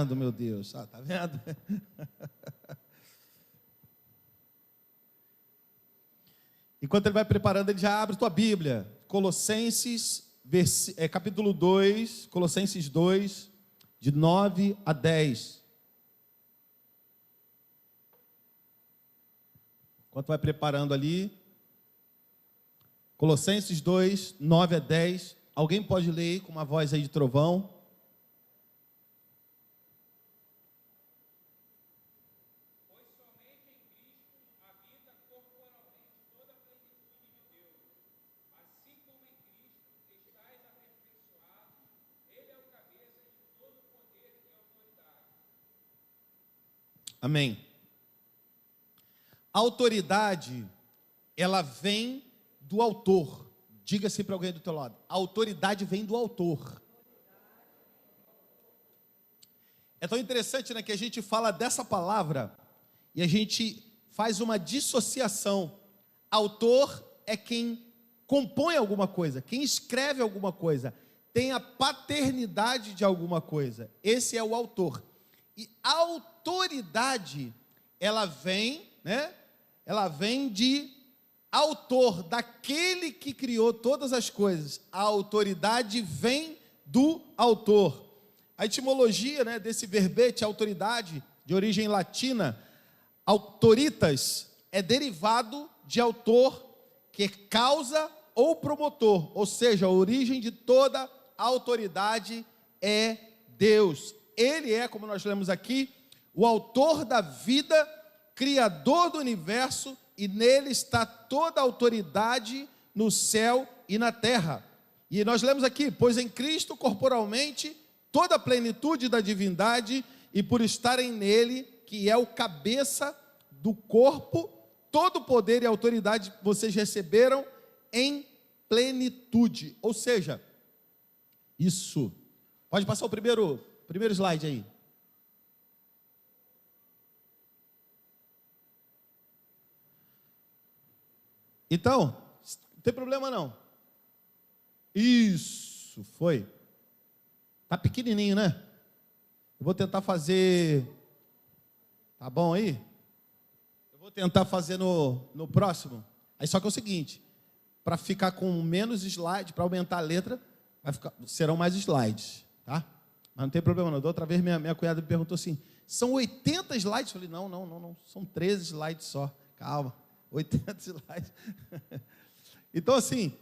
Meu Deus, tá vendo? Enquanto ele vai preparando, ele já abre tua Bíblia. Colossenses, capítulo 2, Colossenses 2, de 9 a 10. Enquanto vai preparando ali, Colossenses 2, 9 a 10. Alguém pode ler com uma voz aí de trovão? Amém. A autoridade, ela vem do autor. Diga assim para alguém do teu lado: a autoridade vem do autor. É tão interessante, né, que a gente fala dessa palavra e a gente faz uma dissociação. Autor é quem compõe alguma coisa, quem escreve alguma coisa, tem a paternidade de alguma coisa. Esse é o autor. E a autoridade, ela vem, né? Ela vem de autor, daquele que criou todas as coisas. A autoridade vem do autor. A etimologia, né, desse verbete, autoridade, de origem latina, autoritas, é derivado de autor, que é causa ou promotor. Ou seja, a origem de toda a autoridade é Deus. Ele é, como nós lemos aqui, o autor da vida, criador do universo, e nele está toda a autoridade no céu e na terra. E nós lemos aqui: pois em Cristo, corporalmente, toda a plenitude da divindade, e por estarem nele, que é o cabeça do corpo, todo o poder e autoridade vocês receberam em plenitude. Ou seja, isso. Pode passar o primeiro slide aí. Então, não tem problema não. Isso, foi. Tá pequenininho, né? Eu vou tentar fazer. Tá bom aí? Eu vou tentar fazer no próximo. Aí só que é o seguinte: para ficar com menos slide, para aumentar a letra, serão mais slides, tá? Mas não tem problema não. Da outra vez minha cunhada me perguntou assim: são 80 slides? Eu falei: não, são 13 slides só. Calma, 80 slides. Então assim,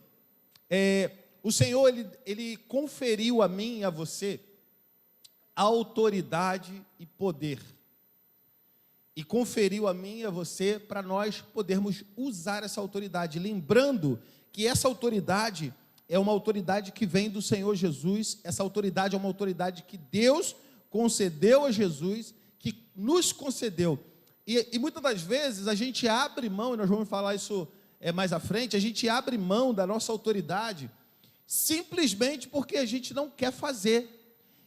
o Senhor, ele conferiu a mim e a você autoridade e poder. E conferiu a mim e a você para nós podermos usar essa autoridade. Lembrando que essa autoridade é uma autoridade que vem do Senhor Jesus. Essa autoridade é uma autoridade que Deus concedeu a Jesus, que nos concedeu. E muitas das vezes a gente abre mão, e nós vamos falar isso mais à frente, a gente abre mão da nossa autoridade simplesmente porque a gente não quer fazer.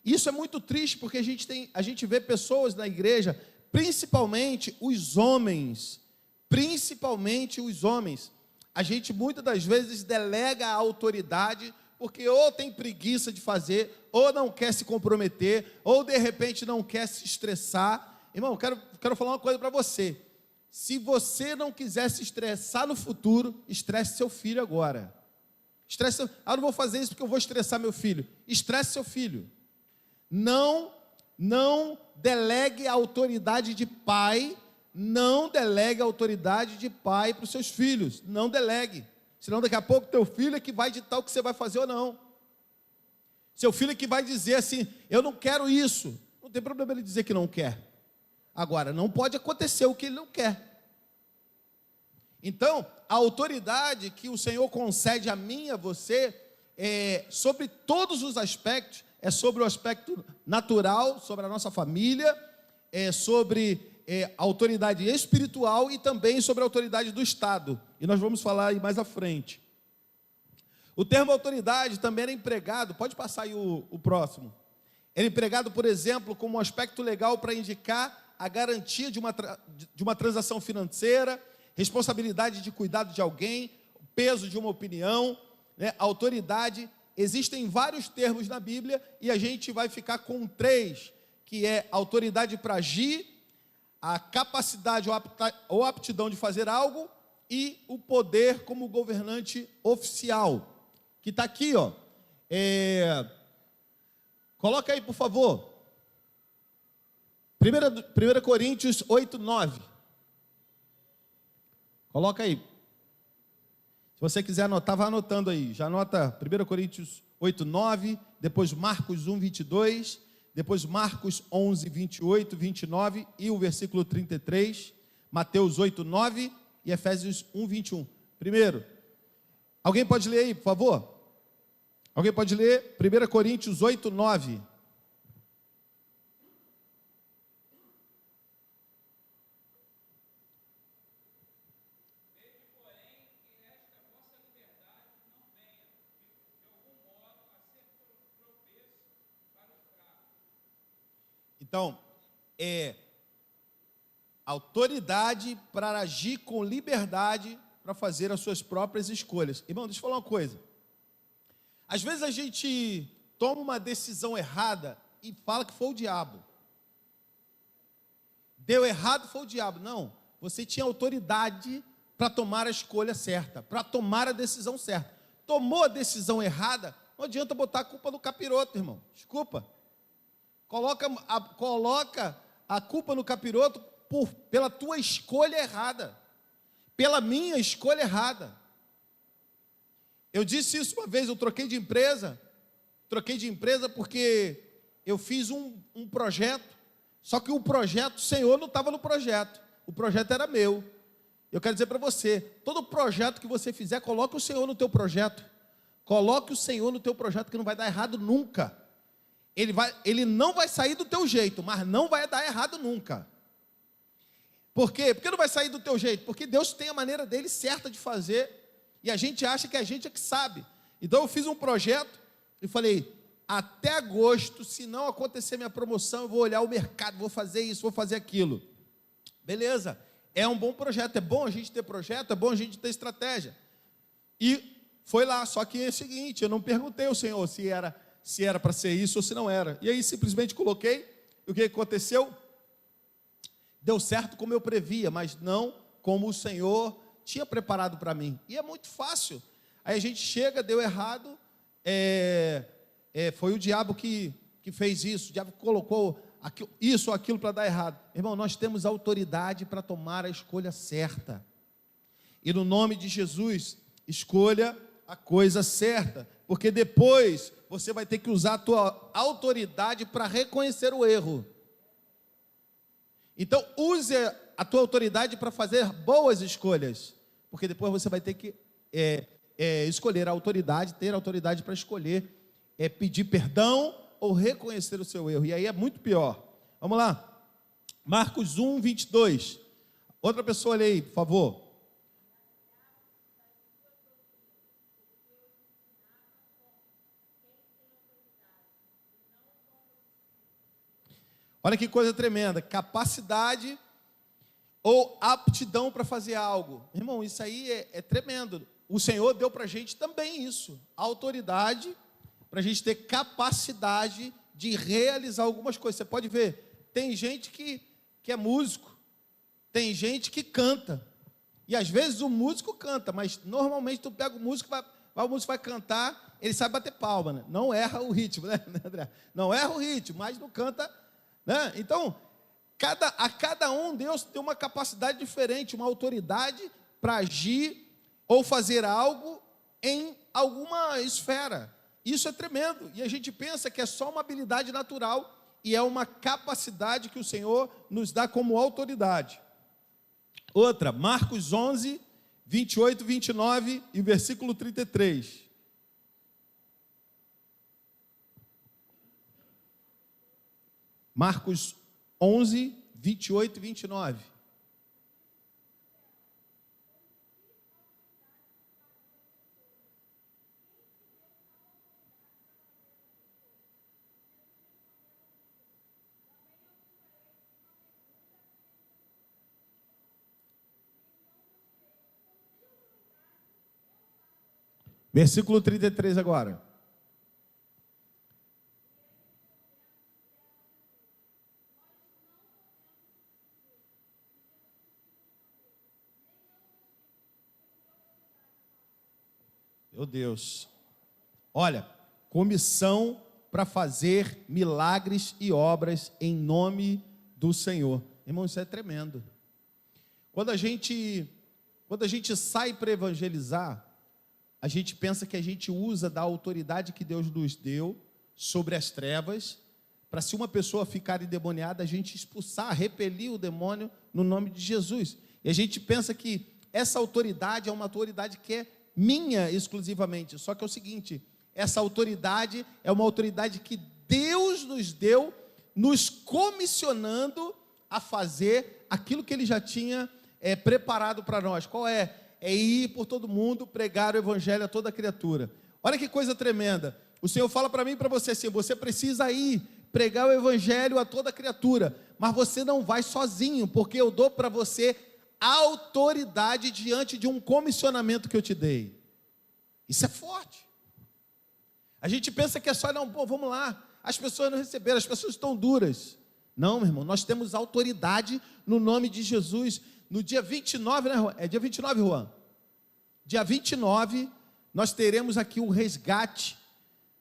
Isso é muito triste, porque a gente vê pessoas na igreja, principalmente os homens, a gente muitas das vezes delega a autoridade, porque ou tem preguiça de fazer, ou não quer se comprometer, ou de repente não quer se estressar. Irmão, quero falar uma coisa para você: se você não quiser se estressar no futuro, estresse seu filho agora. Eu não vou fazer isso porque eu vou estressar meu filho. Estresse seu filho. Não delegue a autoridade de pai. Não delegue a autoridade de pai para os seus filhos. Não delegue. Senão daqui a pouco teu filho é que vai ditar o que você vai fazer ou não. Seu filho é que vai dizer assim: eu não quero isso. Não tem problema ele dizer que não quer. Agora, não pode acontecer o que ele não quer. Então, a autoridade que o Senhor concede a mim e a você sobre todos os aspectos. É sobre o aspecto natural, sobre a nossa família, sobre a autoridade espiritual e também sobre a autoridade do Estado. E nós vamos falar aí mais à frente. O termo autoridade também era empregado, pode passar aí o próximo. Era empregado, por exemplo, como um aspecto legal para indicar a garantia de uma transação financeira, responsabilidade de cuidado de alguém, peso de uma opinião, né? Autoridade. Existem vários termos na Bíblia e a gente vai ficar com 3, que é autoridade para agir, a capacidade ou aptidão de fazer algo, e o poder como governante oficial, que está aqui, ó. Coloca aí, por favor. 1 Coríntios 8, 9. Coloca aí. Se você quiser anotar, vai anotando aí. Já anota 1 Coríntios 8, 9, depois Marcos 1, 22, depois Marcos 11, 28, 29 e o versículo 33, Mateus 8, 9 e Efésios 1, 21. Primeiro, alguém pode ler aí, por favor? Alguém pode ler 1 Coríntios 8, 9. Então, autoridade para agir com liberdade, para fazer as suas próprias escolhas. Irmão, deixa eu falar uma coisa. Às vezes a gente toma uma decisão errada e fala que foi o diabo. Deu errado, foi o diabo. Não, você tinha autoridade para tomar a escolha certa, para tomar a decisão certa. Tomou a decisão errada, não adianta botar a culpa no capiroto, irmão. Desculpa. Coloca a culpa no capiroto pela tua escolha errada, pela minha escolha errada. Eu disse isso uma vez, eu troquei de empresa porque eu fiz um projeto, só que o projeto, o Senhor não estava no projeto, o projeto era meu. Eu quero dizer para você, todo projeto que você fizer, coloque o Senhor no teu projeto, coloque o Senhor no teu projeto, que não vai dar errado nunca. Ele não vai sair do teu jeito, mas não vai dar errado nunca. Por quê? Porque não vai sair do teu jeito? Porque Deus tem a maneira dele certa de fazer, e a gente acha que a gente é que sabe. Então eu fiz um projeto e falei, até agosto, se não acontecer minha promoção, eu vou olhar o mercado, vou fazer isso, vou fazer aquilo. Beleza, é um bom projeto, é bom a gente ter projeto, é bom a gente ter estratégia. E foi lá, só que é o seguinte, eu não perguntei ao Senhor se era para ser isso ou se não era. E aí simplesmente coloquei, e o que aconteceu? Deu certo como eu previa, mas não como o Senhor tinha preparado para mim. E é muito fácil. Aí a gente chega, deu errado, foi o diabo que fez isso, o diabo colocou isso ou aquilo para dar errado. Irmão, nós temos autoridade para tomar a escolha certa. E no nome de Jesus, escolha a coisa certa, porque depois você vai ter que usar a tua autoridade para reconhecer o erro. Então, use a tua autoridade para fazer boas escolhas, porque depois você vai ter que escolher a autoridade, ter a autoridade para escolher, pedir perdão ou reconhecer o seu erro, e aí é muito pior. Vamos lá, Marcos 1, 22, outra pessoa olha aí, por favor. Olha que coisa tremenda, capacidade ou aptidão para fazer algo. Irmão, isso aí é tremendo. O Senhor deu para a gente também isso, autoridade, para a gente ter capacidade de realizar algumas coisas. Você pode ver, tem gente que é músico, tem gente que canta, e às vezes o músico canta, mas normalmente tu pega o músico, o músico vai cantar, ele sabe bater palma, né? Não erra o ritmo, né, André? Não erra o ritmo, mas não canta, né? Então, a cada um Deus tem uma capacidade diferente, uma autoridade para agir ou fazer algo em alguma esfera. Isso é tremendo, e a gente pensa que é só uma habilidade natural, e é uma capacidade que o Senhor nos dá como autoridade. Outra, Marcos 11, 28, 29 e versículo 33. Marcos 11, 28 e 29. Versículo 33 agora. Meu Deus. Olha, comissão para fazer milagres e obras em nome do Senhor. Irmão, isso é tremendo. Quando a gente sai para evangelizar, a gente pensa que a gente usa da autoridade que Deus nos deu sobre as trevas, para se uma pessoa ficar endemoniada, a gente expulsar, repelir o demônio no nome de Jesus. E a gente pensa que essa autoridade é uma autoridade que é minha exclusivamente. Só que é o seguinte, essa autoridade é uma autoridade que Deus nos deu, nos comissionando a fazer aquilo que Ele já tinha preparado para nós. Qual é? É ir por todo mundo, pregar o evangelho a toda criatura. Olha que coisa tremenda. O Senhor fala para mim e para você assim, você precisa ir pregar o evangelho a toda criatura, mas você não vai sozinho, porque eu dou para você autoridade diante de um comissionamento que eu te dei. Isso é forte. A gente pensa que é só, não, pô, vamos lá, as pessoas não receberam, as pessoas estão duras. Não, meu irmão, nós temos autoridade no nome de Jesus. No dia 29, né, Juan? É dia 29, Juan? Dia 29, nós teremos aqui o resgate.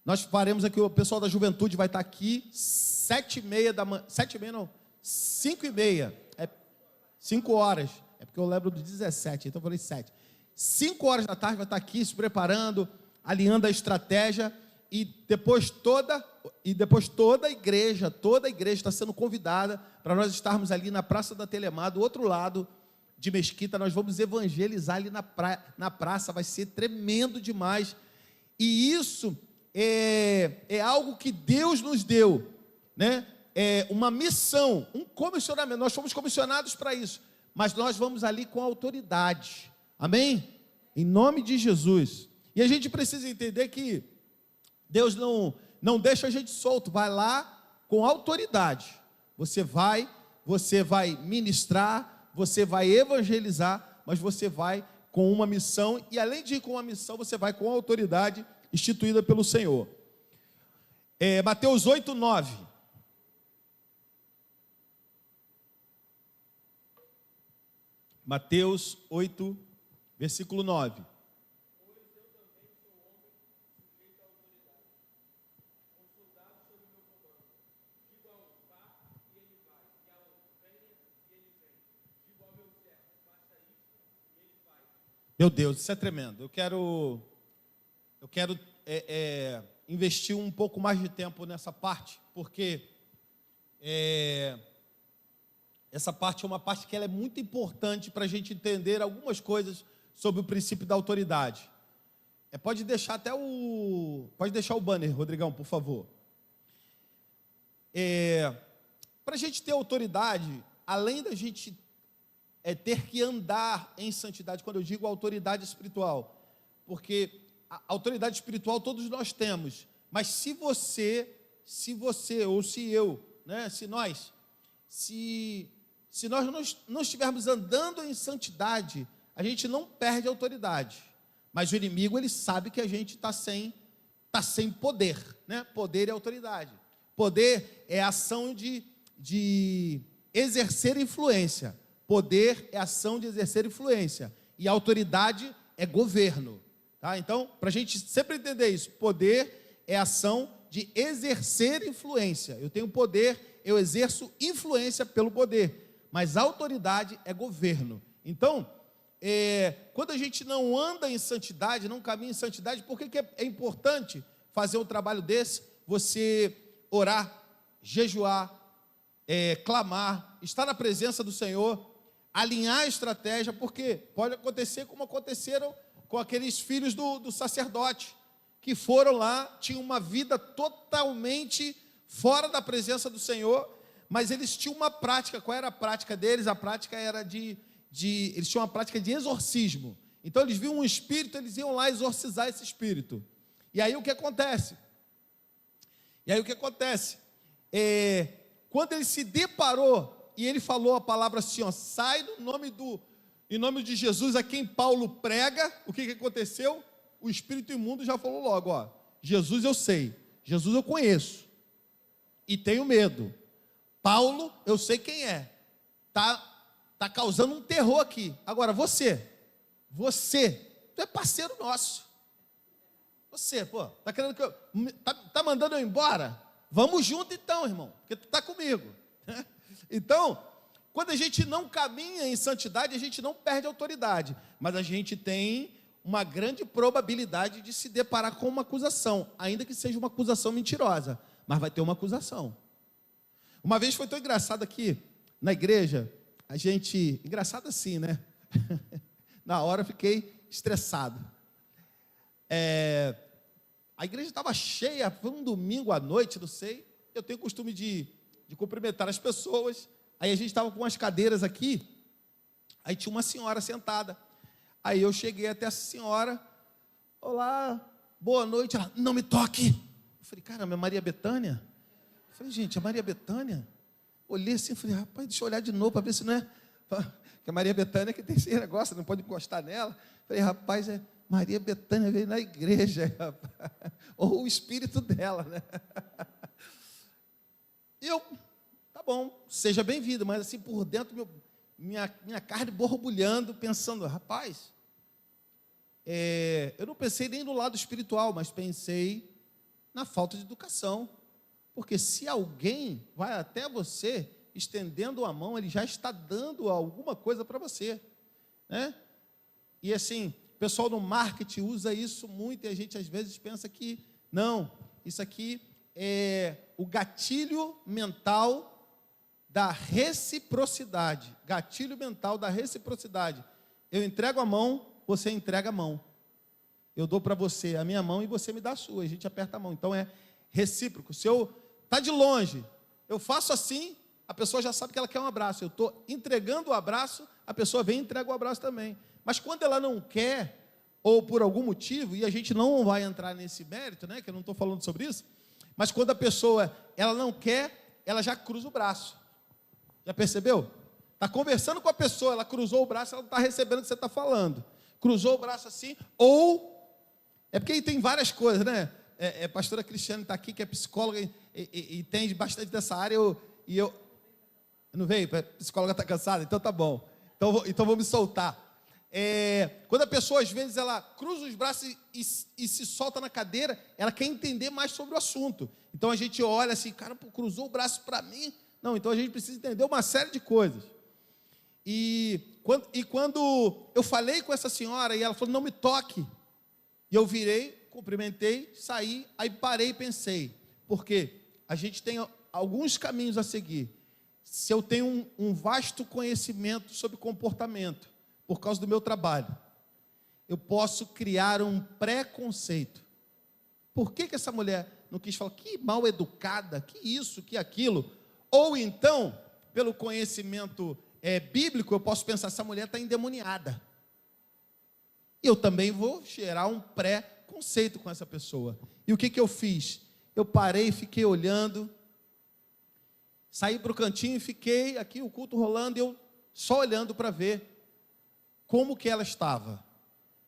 Nós faremos aqui, o pessoal da juventude vai estar aqui, 7h30 da manhã, 7h30 não, 5h30, 5 horas, é porque eu lembro do 17, então eu falei 7. 5 horas da tarde vai estar aqui se preparando, alinhando a estratégia, e depois toda a igreja está sendo convidada para nós estarmos ali na Praça da Telemar, do outro lado de Mesquita. Nós vamos evangelizar ali na praça, vai ser tremendo demais, e isso é algo que Deus nos deu, né? É uma missão, um comissionamento. Nós fomos comissionados para isso, mas nós vamos ali com autoridade, amém? Em nome de Jesus. E a gente precisa entender que Deus não deixa a gente solto, vai lá com autoridade. Você vai ministrar, você vai evangelizar, mas você vai com uma missão, e além de ir com uma missão, você vai com autoridade instituída pelo Senhor. Mateus 8:9. Mateus 8, versículo 9. Meu Deus, isso é tremendo. Eu quero investir um pouco mais de tempo nessa parte, porque essa parte é uma parte que ela é muito importante para a gente entender algumas coisas sobre o princípio da autoridade. Pode deixar o banner, Rodrigão, por favor. Para a gente ter autoridade, além da gente ter que andar em santidade, quando eu digo autoridade espiritual, porque a autoridade espiritual todos nós temos, mas se você ou se eu, né, se nós não estivermos andando em santidade, a gente não perde a autoridade, mas o inimigo, ele sabe que a gente está sem poder, né? Poder é autoridade, poder é ação de exercer influência, poder é ação de exercer influência, e autoridade é governo. Tá? Então, para a gente sempre entender isso, poder é ação de exercer influência. Eu tenho poder, eu exerço influência pelo poder, mas autoridade é governo. Então, quando a gente não anda em santidade, não caminha em santidade, por que é importante fazer um trabalho desse? Você orar, jejuar, clamar, estar na presença do Senhor, alinhar a estratégia, porque pode acontecer como aconteceram com aqueles filhos do sacerdote, que foram lá, tinham uma vida totalmente fora da presença do Senhor, mas eles tinham uma prática. Qual era a prática deles? A prática era eles tinham uma prática de exorcismo. Então eles viam um espírito, eles iam lá exorcizar esse espírito. E aí o que acontece? Quando ele se deparou, e ele falou a palavra assim, ó, sai em nome de Jesus, a quem Paulo prega, o que aconteceu? O espírito imundo já falou logo, ó, Jesus eu sei, Jesus eu conheço, e tenho medo. Paulo, eu sei quem é, tá causando um terror aqui. Agora você, tu é parceiro nosso, Você, pô, tá querendo que eu... Tá mandando eu embora? Vamos junto então, irmão, porque tu tá comigo. Então, quando a gente não caminha em santidade, a gente não perde autoridade, mas a gente tem uma grande probabilidade de se deparar com uma acusação, ainda que seja uma acusação mentirosa, mas vai ter uma acusação. Uma vez foi tão engraçado aqui na igreja, a gente... Engraçado assim, né? Na hora eu fiquei estressado. A igreja estava cheia, foi um domingo à noite, não sei. Eu tenho o costume de cumprimentar as pessoas. Aí a gente estava com umas cadeiras aqui, aí tinha uma senhora sentada. Aí eu cheguei até essa senhora, olá, boa noite. Ela, não me toque. Eu falei, caramba, é Maria Bethânia? Eu falei, gente, é Maria Bethânia? Olhei assim, falei, rapaz, deixa eu olhar de novo para ver se não é... Porque a Maria Bethânia que tem esse negócio, não pode encostar nela. Eu falei, rapaz, Maria Bethânia veio na igreja, rapaz. Ou o espírito dela, né? E eu, tá bom, seja bem-vindo, mas assim, por dentro, minha carne borbulhando, pensando, rapaz, eu não pensei nem no lado espiritual, mas pensei na falta de educação. Porque se alguém vai até você, estendendo a mão, ele já está dando alguma coisa para você, né? E assim, o pessoal no marketing usa isso muito, e a gente às vezes pensa que, não, isso aqui é o gatilho mental da reciprocidade. Gatilho mental da reciprocidade. Eu entrego a mão, você entrega a mão. Eu dou para você a minha mão e você me dá a sua. A gente aperta a mão. Então é recíproco. Se eu está de longe, eu faço assim, a pessoa já sabe que ela quer um abraço. Eu estou entregando o abraço, a pessoa vem e entrega o abraço também. Mas quando ela não quer, ou por algum motivo, e a gente não vai entrar nesse mérito, né, que eu não estou falando sobre isso, mas quando a pessoa, ela não quer, ela já cruza o braço. Já percebeu? Está conversando com a pessoa, ela cruzou o braço, ela não está recebendo o que você está falando. Cruzou o braço assim, ou... É porque aí tem várias coisas, né? A pastora Cristiane está aqui, que é psicóloga e entende bastante dessa área. Eu não veio? A psicóloga está cansada? Então tá bom. Então vou me soltar. Quando a pessoa, às vezes, ela cruza os braços e se solta na cadeira, ela quer entender mais sobre o assunto. Então a gente olha assim, cara, cruzou o braço para mim. Não, então a gente precisa entender uma série de coisas. E quando eu falei com essa senhora, e ela falou, não me toque. E eu virei, cumprimentei, saí, aí parei e pensei, porque a gente tem alguns caminhos a seguir. Se eu tenho um vasto conhecimento sobre comportamento, por causa do meu trabalho, eu posso criar um preconceito. Por que essa mulher não quis falar, que mal educada, que isso, que aquilo? Ou então, pelo conhecimento bíblico, eu posso pensar, essa mulher está endemoniada. E eu também vou gerar um pré-conceito com essa pessoa. E o que eu fiz? Eu parei, fiquei olhando, saí para o cantinho e fiquei aqui, o culto rolando, e eu só olhando para ver como que ela estava.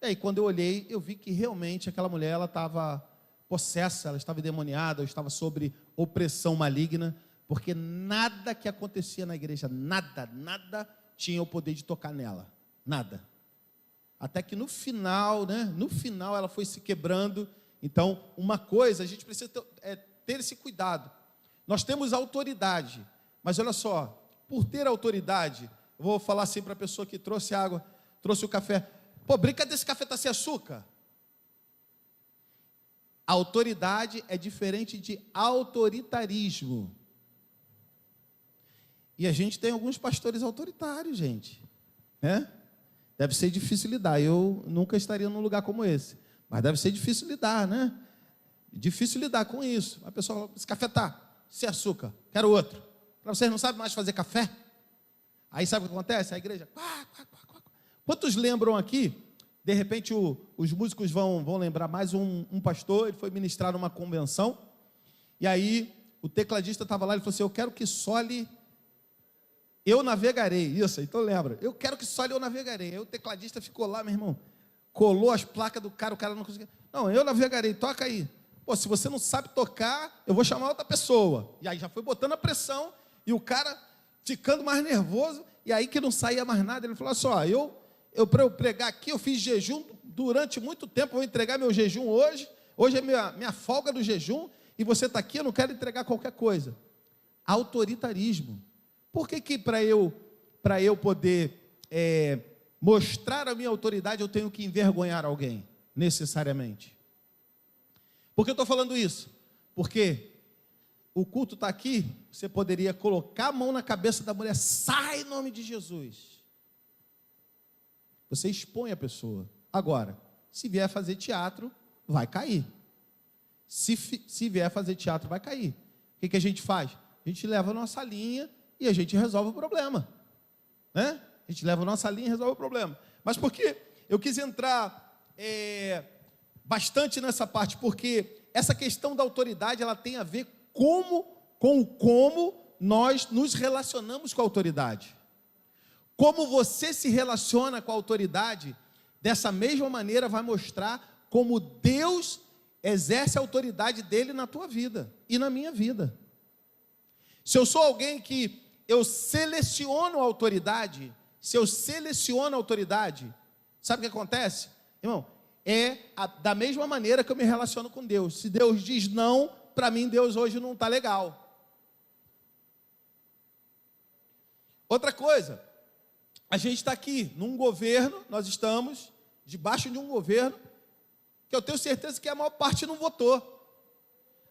E aí, quando eu olhei, eu vi que realmente aquela mulher, ela estava possessa, ela estava endemoniada, estava sob opressão maligna, porque nada que acontecia na igreja, nada tinha o poder de tocar nela. Nada. Até que no final, né? No final ela foi se quebrando. Então, uma coisa, a gente precisa ter esse cuidado. Nós temos autoridade, mas olha só, por ter autoridade, eu vou falar assim para a pessoa que trouxe água, trouxe o café. Pô, brincadeira, esse café está sem açúcar? Autoridade é diferente de autoritarismo. E a gente tem alguns pastores autoritários, gente, né? Deve ser difícil lidar. Eu nunca estaria num lugar como esse. Mas deve ser difícil lidar, né? Difícil lidar com isso. A pessoa fala, esse café está sem açúcar, quero outro. Para vocês não sabem mais fazer café? Aí sabe o que acontece? A igreja... Quantos lembram aqui? De repente os músicos vão lembrar mais um pastor, ele foi ministrar numa convenção. E aí o tecladista estava lá, ele falou assim, eu quero que sole... Eu navegarei, isso, então lembra. Eu quero que só eu navegarei. Aí o tecladista ficou lá, meu irmão, colou as placas do cara, o cara não conseguia. Não, eu navegarei, toca aí. Pô, se você não sabe tocar, eu vou chamar outra pessoa. E aí já foi botando a pressão, e o cara ficando mais nervoso, e aí que não saía mais nada. Ele falou assim, ó, para eu pregar aqui, eu fiz jejum durante muito tempo, vou entregar meu jejum hoje, Hoje é minha folga do jejum e você está aqui, eu não quero entregar qualquer coisa. Autoritarismo. Por que para eu poder mostrar a minha autoridade, eu tenho que envergonhar alguém, necessariamente? Por que eu estou falando isso? Porque o culto está aqui, você poderia colocar a mão na cabeça da mulher, sai em nome de Jesus. Você expõe a pessoa. Agora, se vier fazer teatro, vai cair. Se vier fazer teatro, vai cair. O que a gente faz? A gente leva a nossa linha e a gente resolve o problema. Né? A gente leva a nossa linha e resolve o problema. Mas por que eu quis entrar bastante nessa parte? Porque essa questão da autoridade, ela tem a ver com como nós nos relacionamos com a autoridade. Como você se relaciona com a autoridade, dessa mesma maneira vai mostrar como Deus exerce a autoridade dele na tua vida e na minha vida. Se eu sou alguém que eu seleciono a autoridade, sabe o que acontece? Irmão, da mesma maneira que eu me relaciono com Deus. Se Deus diz não, para mim Deus hoje não está legal. Outra coisa, a gente está aqui num governo, nós estamos debaixo de um governo que eu tenho certeza que a maior parte não votou.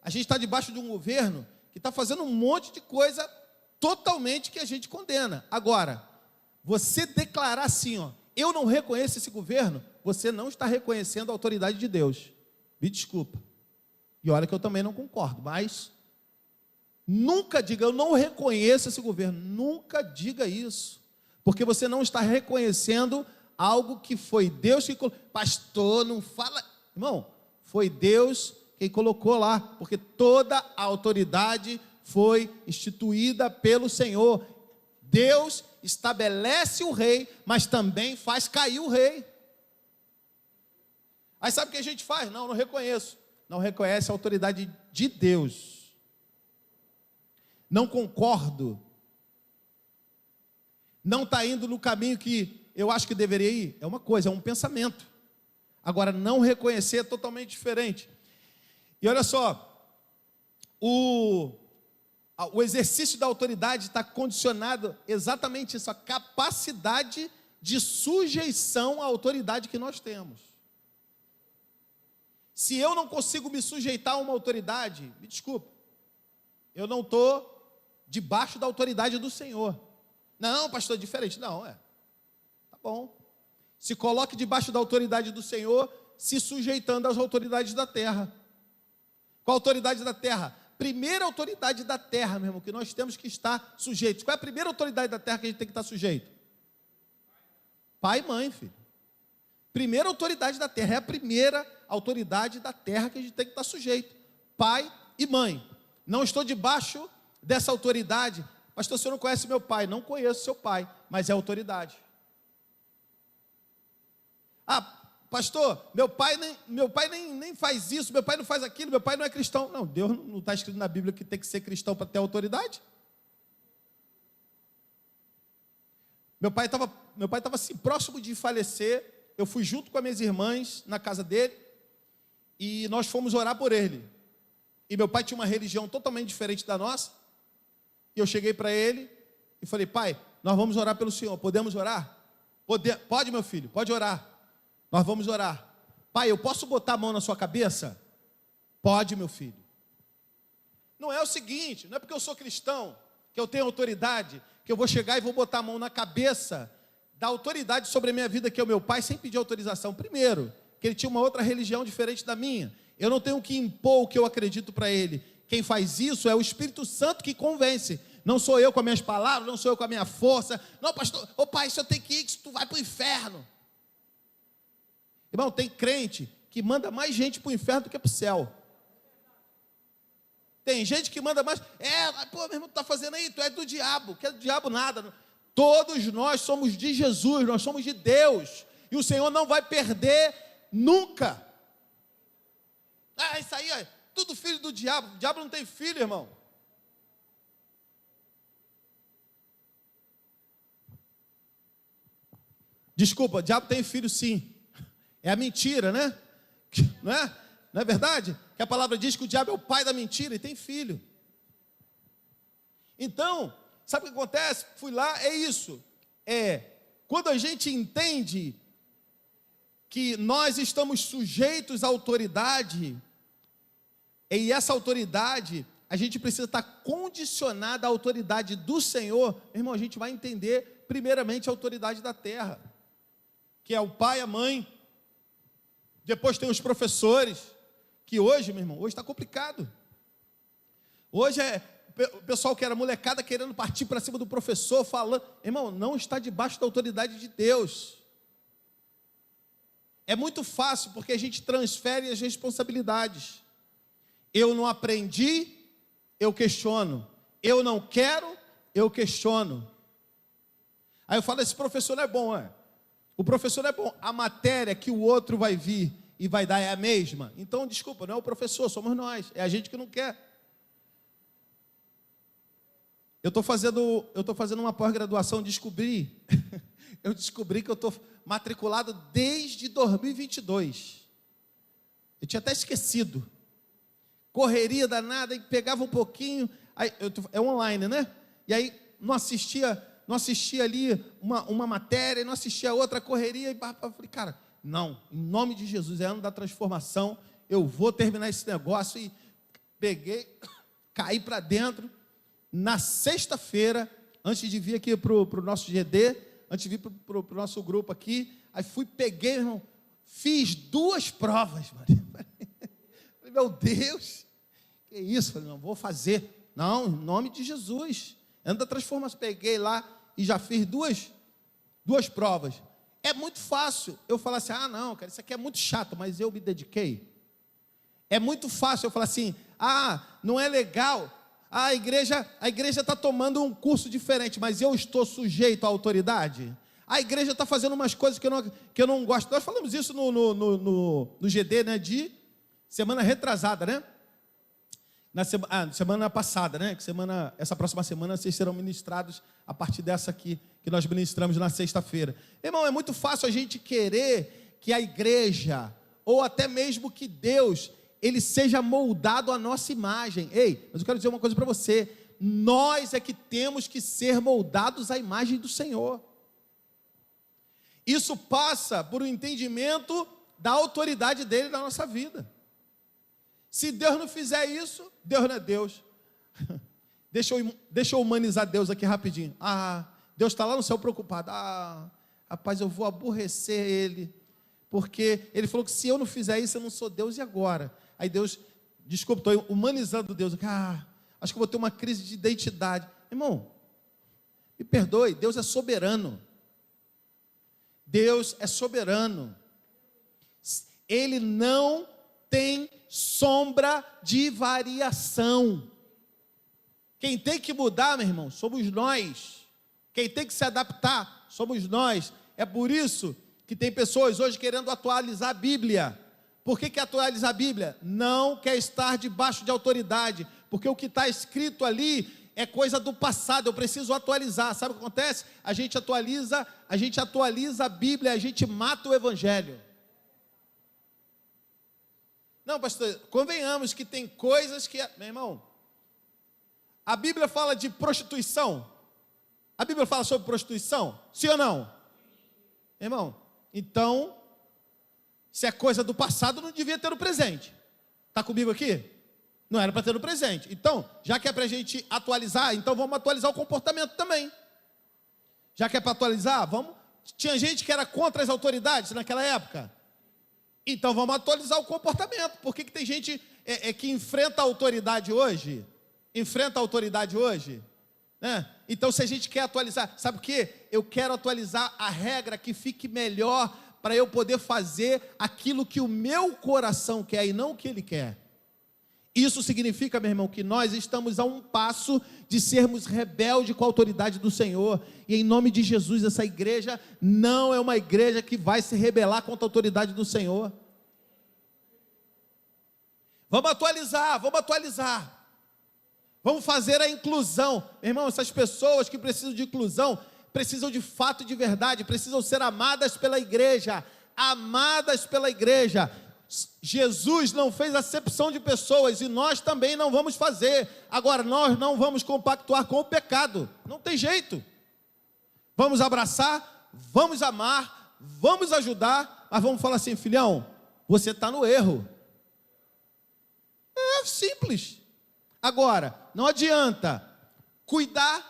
A gente está debaixo de um governo que está fazendo um monte de coisa totalmente que a gente condena. Agora, você declarar assim, ó, eu não reconheço esse governo, você não está reconhecendo a autoridade de Deus. Me desculpa. E olha que eu também não concordo, mas nunca diga, eu não reconheço esse governo. Nunca diga isso. Porque você não está reconhecendo algo que foi Deus que colocou. Pastor, não fala. Irmão, foi Deus quem colocou lá. Porque toda a autoridade foi instituída pelo Senhor. Deus estabelece o rei, mas também faz cair o rei. Aí sabe o que a gente faz? Não reconheço. Não reconhece a autoridade de Deus. Não concordo. Não está indo no caminho que eu acho que deveria ir. É uma coisa, é um pensamento. Agora, não reconhecer é totalmente diferente. E olha só, o exercício da autoridade está condicionado exatamente a essa capacidade de sujeição à autoridade que nós temos. Se eu não consigo me sujeitar a uma autoridade, me desculpa, eu não estou debaixo da autoridade do Senhor. Não, pastor, é diferente. Não, tá bom. Se coloque debaixo da autoridade do Senhor, se sujeitando às autoridades da terra. Qual a autoridade da terra? Primeira autoridade da terra, meu irmão, que nós temos que estar sujeitos. Qual é a primeira autoridade da terra que a gente tem que estar sujeito? Pai e mãe, filho. Primeira autoridade da terra, é a primeira autoridade da terra que a gente tem que estar sujeito. Pai e mãe. Não estou debaixo dessa autoridade. Pastor, o senhor não conhece meu pai? Não conheço seu pai, mas é autoridade. Ah, pastor, meu pai nem faz isso, meu pai não faz aquilo, meu pai não é cristão. Não, Deus não está escrito na Bíblia que tem que ser cristão para ter autoridade. Meu pai estava assim, próximo de falecer. Eu fui junto com as minhas irmãs na casa dele e nós fomos orar por ele. E meu pai tinha uma religião totalmente diferente da nossa. E eu cheguei para ele e falei, pai, nós vamos orar pelo senhor, podemos orar? Pode, meu filho, pode orar. Nós vamos orar. Pai, eu posso botar a mão na sua cabeça? Pode, meu filho. Não é o seguinte, não é porque eu sou cristão, que eu tenho autoridade, que eu vou chegar e vou botar a mão na cabeça da autoridade sobre a minha vida, que é o meu pai, sem pedir autorização. Primeiro, que ele tinha uma outra religião diferente da minha. Eu não tenho que impor o que eu acredito para ele. Quem faz isso é o Espírito Santo que convence. Não sou eu com as minhas palavras, não sou eu com a minha força. Não, pastor, ô pai, isso eu tenho que ir, que tu vai para o inferno. Irmão, tem crente que manda mais gente para o inferno do que para o céu. Tem gente que manda mais. Pô, meu irmão, tu está fazendo aí? Tu é do diabo. Que é do diabo nada. Todos nós somos de Jesus, nós somos de Deus. E o Senhor não vai perder nunca. Isso aí, tudo filho do diabo. O diabo não tem filho, irmão. Desculpa, o diabo tem filho sim. É a mentira, né? Não é? Não é verdade? Que a palavra diz que o diabo é o pai da mentira e tem filho. Então, sabe o que acontece? Fui lá, é isso. Quando a gente entende que nós estamos sujeitos à autoridade, e essa autoridade, a gente precisa estar condicionado à autoridade do Senhor, meu irmão, a gente vai entender primeiramente a autoridade da terra, que é o pai, a mãe, depois tem os professores, que hoje, meu irmão, hoje está complicado. Hoje o pessoal que era molecada querendo partir para cima do professor, falando, irmão, não está debaixo da autoridade de Deus. É muito fácil, porque a gente transfere as responsabilidades. Eu não aprendi, eu questiono. Eu não quero, eu questiono. Aí eu falo, esse professor não é bom, O professor não é bom. A matéria que o outro vai vir e vai dar é a mesma. Então, desculpa, não é o professor, somos nós. É a gente que não quer. Eu estou fazendo uma pós-graduação, eu descobri que eu estou matriculado desde 2022. Eu tinha até esquecido. Correria danada, e pegava um pouquinho, aí, é online, né? E aí não assistia ali uma matéria, não assistia outra, correria, e eu falei, cara, não, em nome de Jesus, é ano da transformação, eu vou terminar esse negócio, e peguei, caí para dentro. Na sexta-feira, antes de vir aqui para o nosso GD, antes de vir para o nosso grupo aqui, aí peguei, irmão, fiz 2 provas, mano. Falei, meu Deus, que isso? Falei, não, vou fazer. Não, em nome de Jesus. Ano da transformação, peguei lá e já fiz duas provas. É muito fácil eu falar assim, não, cara, isso aqui é muito chato, mas eu me dediquei. É muito fácil eu falar assim, não é legal. A igreja está tomando um curso diferente, mas eu estou sujeito à autoridade. A igreja está fazendo umas coisas que eu não gosto. Nós falamos isso no GD, né, de semana retrasada, né? Semana passada, né? Essa próxima semana vocês serão ministrados a partir dessa aqui, que nós ministramos na sexta-feira. Irmão, é muito fácil a gente querer que a igreja, ou até mesmo que Deus, ele seja moldado à nossa imagem. Ei, mas eu quero dizer uma coisa para você. Nós é que temos que ser moldados à imagem do Senhor. Isso passa por um entendimento da autoridade dele na nossa vida. Se Deus não fizer isso, Deus não é Deus. Deixa eu humanizar Deus aqui rapidinho. Deus está lá no céu preocupado. Rapaz, eu vou aborrecer ele, porque ele falou que se eu não fizer isso, eu não sou Deus, e agora? Aí Deus, desculpa, estou humanizando Deus. Acho que eu vou ter uma crise de identidade. Irmão, me perdoe, Deus é soberano. Deus é soberano. Ele não tem sombra de variação. Quem tem que mudar, meu irmão, somos nós. Quem tem que se adaptar, somos nós. É por isso que tem pessoas hoje querendo atualizar a Bíblia. Por que atualizar a Bíblia? Não quer estar debaixo de autoridade, porque o que está escrito ali é coisa do passado, eu preciso atualizar. Sabe o que acontece? A gente atualiza a Bíblia, a gente mata o Evangelho. Não, pastor, convenhamos que tem coisas que, meu irmão, a Bíblia fala de prostituição. A Bíblia fala sobre prostituição? Sim ou não? Irmão, então, se é coisa do passado, não devia ter no presente. Está comigo aqui? Não era para ter no presente. Então, já que é para a gente atualizar, então vamos atualizar o comportamento também. Já que é para atualizar, vamos. Tinha gente que era contra as autoridades naquela época. Então vamos atualizar o comportamento. Por que tem gente que enfrenta a autoridade hoje? Né? Então, se a gente quer atualizar, sabe o que? Eu quero atualizar a regra que fique melhor para eu poder fazer aquilo que o meu coração quer e não o que ele quer. Isso significa, meu irmão, que nós estamos a um passo de sermos rebeldes com a autoridade do Senhor. E em nome de Jesus, essa igreja não é uma igreja que vai se rebelar contra a autoridade do Senhor. Vamos atualizar. Vamos fazer a inclusão. Meu irmão, essas pessoas que precisam de inclusão, precisam de fato, de verdade, precisam ser amadas pela igreja. Jesus não fez acepção de pessoas e nós também não vamos fazer. Agora, nós não vamos compactuar com o pecado, não tem jeito. Vamos abraçar, vamos amar, vamos ajudar, mas vamos falar assim: filhão, você está no erro. É simples. Agora, não adianta cuidar,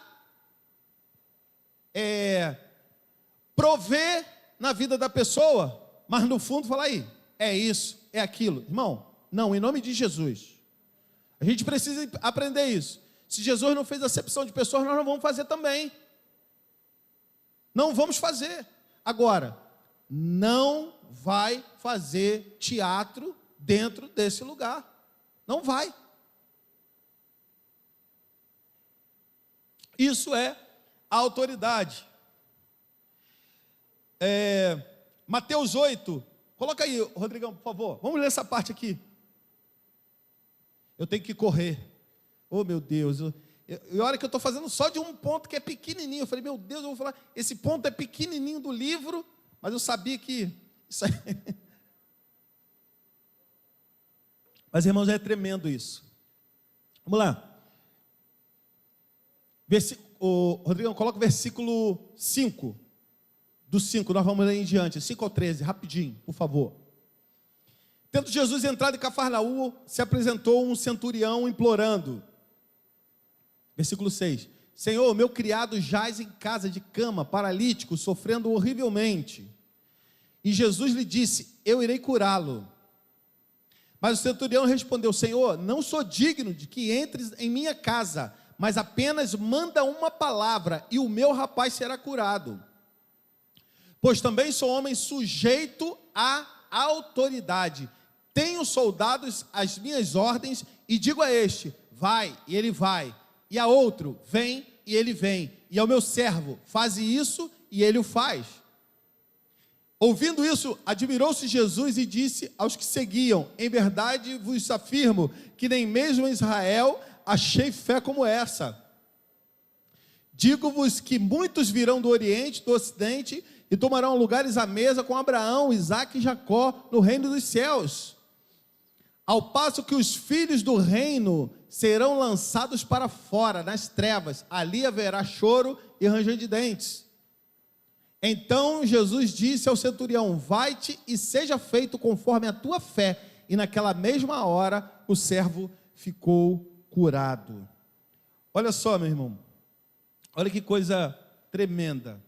prover na vida da pessoa, mas no fundo falar aí, é isso, é aquilo. Irmão, não, em nome de Jesus. A gente precisa aprender isso. Se Jesus não fez acepção de pessoas, nós não vamos fazer também. Não vamos fazer. Agora, não vai fazer teatro dentro desse lugar. Não vai. Isso é a autoridade. Mateus 8, coloca aí, Rodrigão, por favor. Vamos ler essa parte aqui. Eu tenho que correr. Oh, meu Deus. E olha que eu estou fazendo só de um ponto que é pequenininho. Eu falei, meu Deus, eu vou falar. Esse ponto é pequenininho do livro, mas eu sabia que isso aí... Mas, irmãos, é tremendo isso. Vamos lá. Rodrigão, coloca o versículo 5. Do 5, nós vamos ler em diante, 5 ao 13, rapidinho, por favor. Tendo Jesus entrado em Cafarnaum, se apresentou um centurião implorando. Versículo 6. Senhor, meu criado jaz em casa de cama, paralítico, sofrendo horrivelmente. E Jesus lhe disse, eu irei curá-lo. Mas o centurião respondeu, Senhor, não sou digno de que entres em minha casa, mas apenas manda uma palavra, e o meu rapaz será curado. Pois também sou homem sujeito à autoridade. Tenho soldados às minhas ordens, e digo a este, vai, e ele vai. E a outro, vem, e ele vem. E ao meu servo, faze isso, e ele o faz. Ouvindo isso, admirou-se Jesus e disse aos que seguiam, em verdade vos afirmo, que nem mesmo em Israel achei fé como essa. Digo-vos que muitos virão do Oriente, do Ocidente, e tomarão lugares à mesa com Abraão, Isaque e Jacó no reino dos céus. Ao passo que os filhos do reino serão lançados para fora, nas trevas, ali haverá choro e ranger de dentes. Então Jesus disse ao centurião, vai-te e seja feito conforme a tua fé. E naquela mesma hora o servo ficou curado. Olha só, meu irmão, olha que coisa tremenda.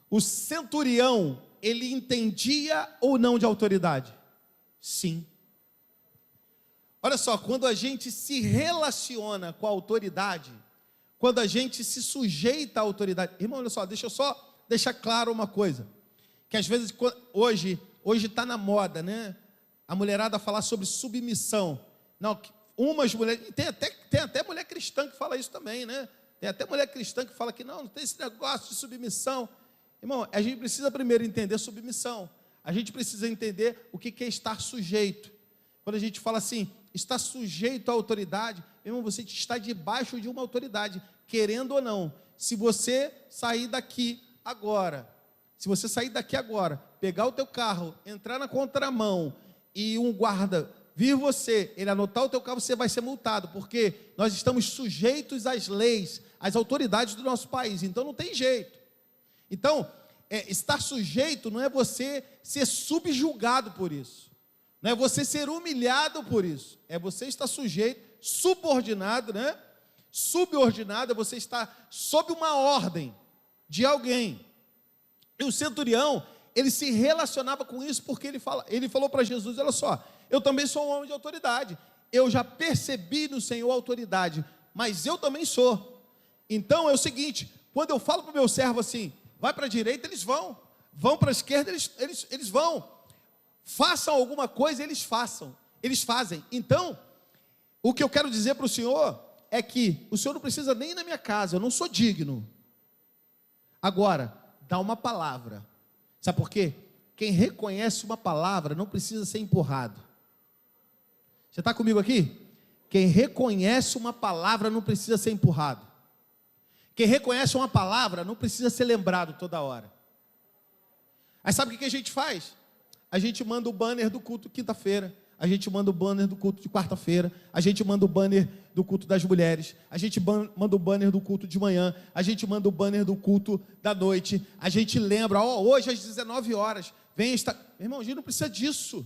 O centurião, ele entendia ou não de autoridade? Sim. Olha só, quando a gente se relaciona com a autoridade, quando a gente se sujeita à autoridade, irmão, olha só, deixa eu só deixar claro uma coisa, que às vezes, hoje está na moda, né? A mulherada falar sobre submissão. Não, umas mulheres, tem até mulher cristã que fala isso também, né? Tem até mulher cristã que fala que não tem esse negócio de submissão. Irmão, a gente precisa primeiro entender submissão. A gente precisa entender o que é estar sujeito. Quando a gente fala assim, está sujeito à autoridade, irmão, você está debaixo de uma autoridade, querendo ou não. Se você sair daqui agora, pegar o teu carro, entrar na contramão e um guarda vir você, ele anotar o teu carro, você vai ser multado, porque nós estamos sujeitos às leis, às autoridades do nosso país, então não tem jeito. Então, estar sujeito não é você ser subjugado por isso, não é você ser humilhado por isso, é você estar sujeito, subordinado, né? Subordinado é você estar sob uma ordem de alguém. E o centurião, ele se relacionava com isso, porque ele falou para Jesus, olha só, eu também sou um homem de autoridade, eu já percebi no Senhor a autoridade, mas eu também sou. Então é o seguinte, quando eu falo para o meu servo assim, vai para a direita, eles vão para a esquerda, eles vão, façam alguma coisa, eles fazem. Então, o que eu quero dizer para o Senhor é que o Senhor não precisa nem ir na minha casa, eu não sou digno. Agora, dá uma palavra. Sabe por quê? Quem reconhece uma palavra não precisa ser empurrado. Você está comigo aqui? Quem reconhece uma palavra não precisa ser empurrado. Quem reconhece uma palavra não precisa ser lembrado toda hora. Aí sabe o que a gente faz? a gente manda o banner do culto quinta-feira, a gente manda o banner do culto de quarta-feira, a gente manda o banner do culto das mulheres, a gente manda o banner do culto de manhã, a gente manda o banner do culto da noite, a gente lembra, hoje às 19 horas, vem esta... Meu irmão, a gente não precisa disso.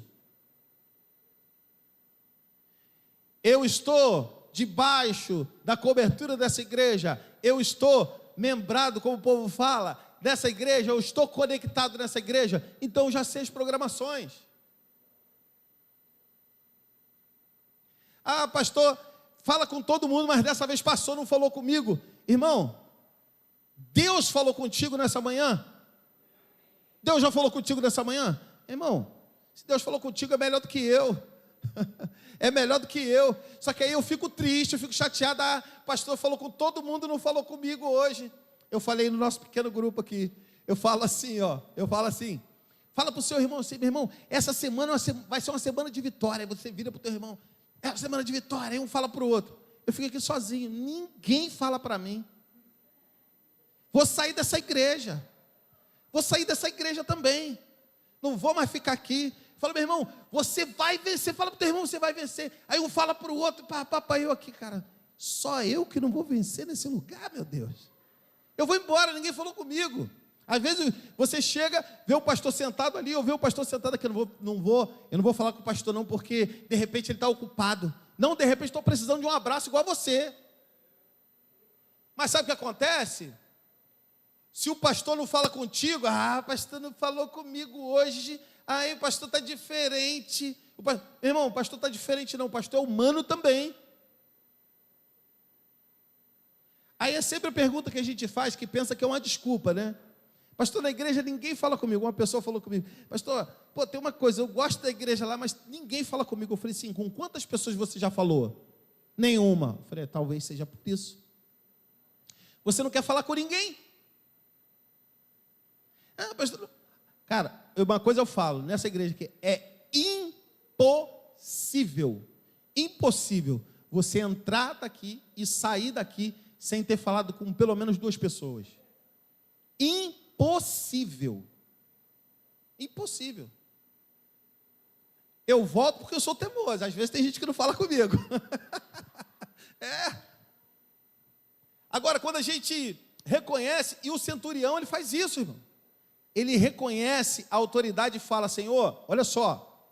Eu estou debaixo da cobertura dessa igreja, eu estou membrado, como o povo fala, dessa igreja, eu estou conectado nessa igreja, então eu já sei as programações. Ah, pastor, fala com todo mundo, mas dessa vez passou, não falou comigo. Irmão, Deus falou contigo nessa manhã? Deus já falou contigo nessa manhã? Irmão, se Deus falou contigo é melhor do que eu. É melhor do que eu. Só que aí eu fico triste, eu fico chateado. Ah, pastor falou com todo mundo, não falou comigo hoje. Eu falei no nosso pequeno grupo aqui. Eu falo assim, fala para o seu irmão assim, meu irmão, essa semana vai ser uma semana de vitória. Aí você vira para o teu irmão, é uma semana de vitória. Aí um fala para o outro. Eu fico aqui sozinho, ninguém fala para mim. Vou sair dessa igreja. Vou sair dessa igreja também. Não vou mais ficar aqui. Fala, meu irmão, você vai vencer. Fala para o teu irmão, você vai vencer. Aí um fala para o outro, papai, eu aqui, cara. Só eu que não vou vencer nesse lugar, meu Deus. Eu vou embora, ninguém falou comigo. Às vezes você chega, vê o pastor sentado ali, ou vê o pastor sentado aqui. Eu não vou falar com o pastor não, porque de repente ele está ocupado. Não, de repente estou precisando de um abraço igual a você. Mas sabe o que acontece? Se o pastor não fala contigo, o pastor não falou comigo hoje, aí o pastor está diferente. Meu irmão, o pastor está diferente não, o pastor é humano também. Aí é sempre a pergunta que a gente faz, que pensa que é uma desculpa, né? Pastor, na igreja ninguém fala comigo. Uma pessoa falou comigo, pastor, tem uma coisa, eu gosto da igreja lá, mas ninguém fala comigo. Eu falei assim, com quantas pessoas você já falou? Nenhuma. Eu falei, talvez seja por isso. Você não quer falar com ninguém? Pastor, cara, uma coisa eu falo, nessa igreja aqui, é impossível você entrar daqui e sair daqui sem ter falado com pelo menos 2 pessoas. Impossível. Eu volto porque eu sou teimoso. Às vezes tem gente que não fala comigo. Agora, quando a gente reconhece, e o centurião, ele faz isso, irmão. Ele reconhece a autoridade e fala, Senhor, olha só,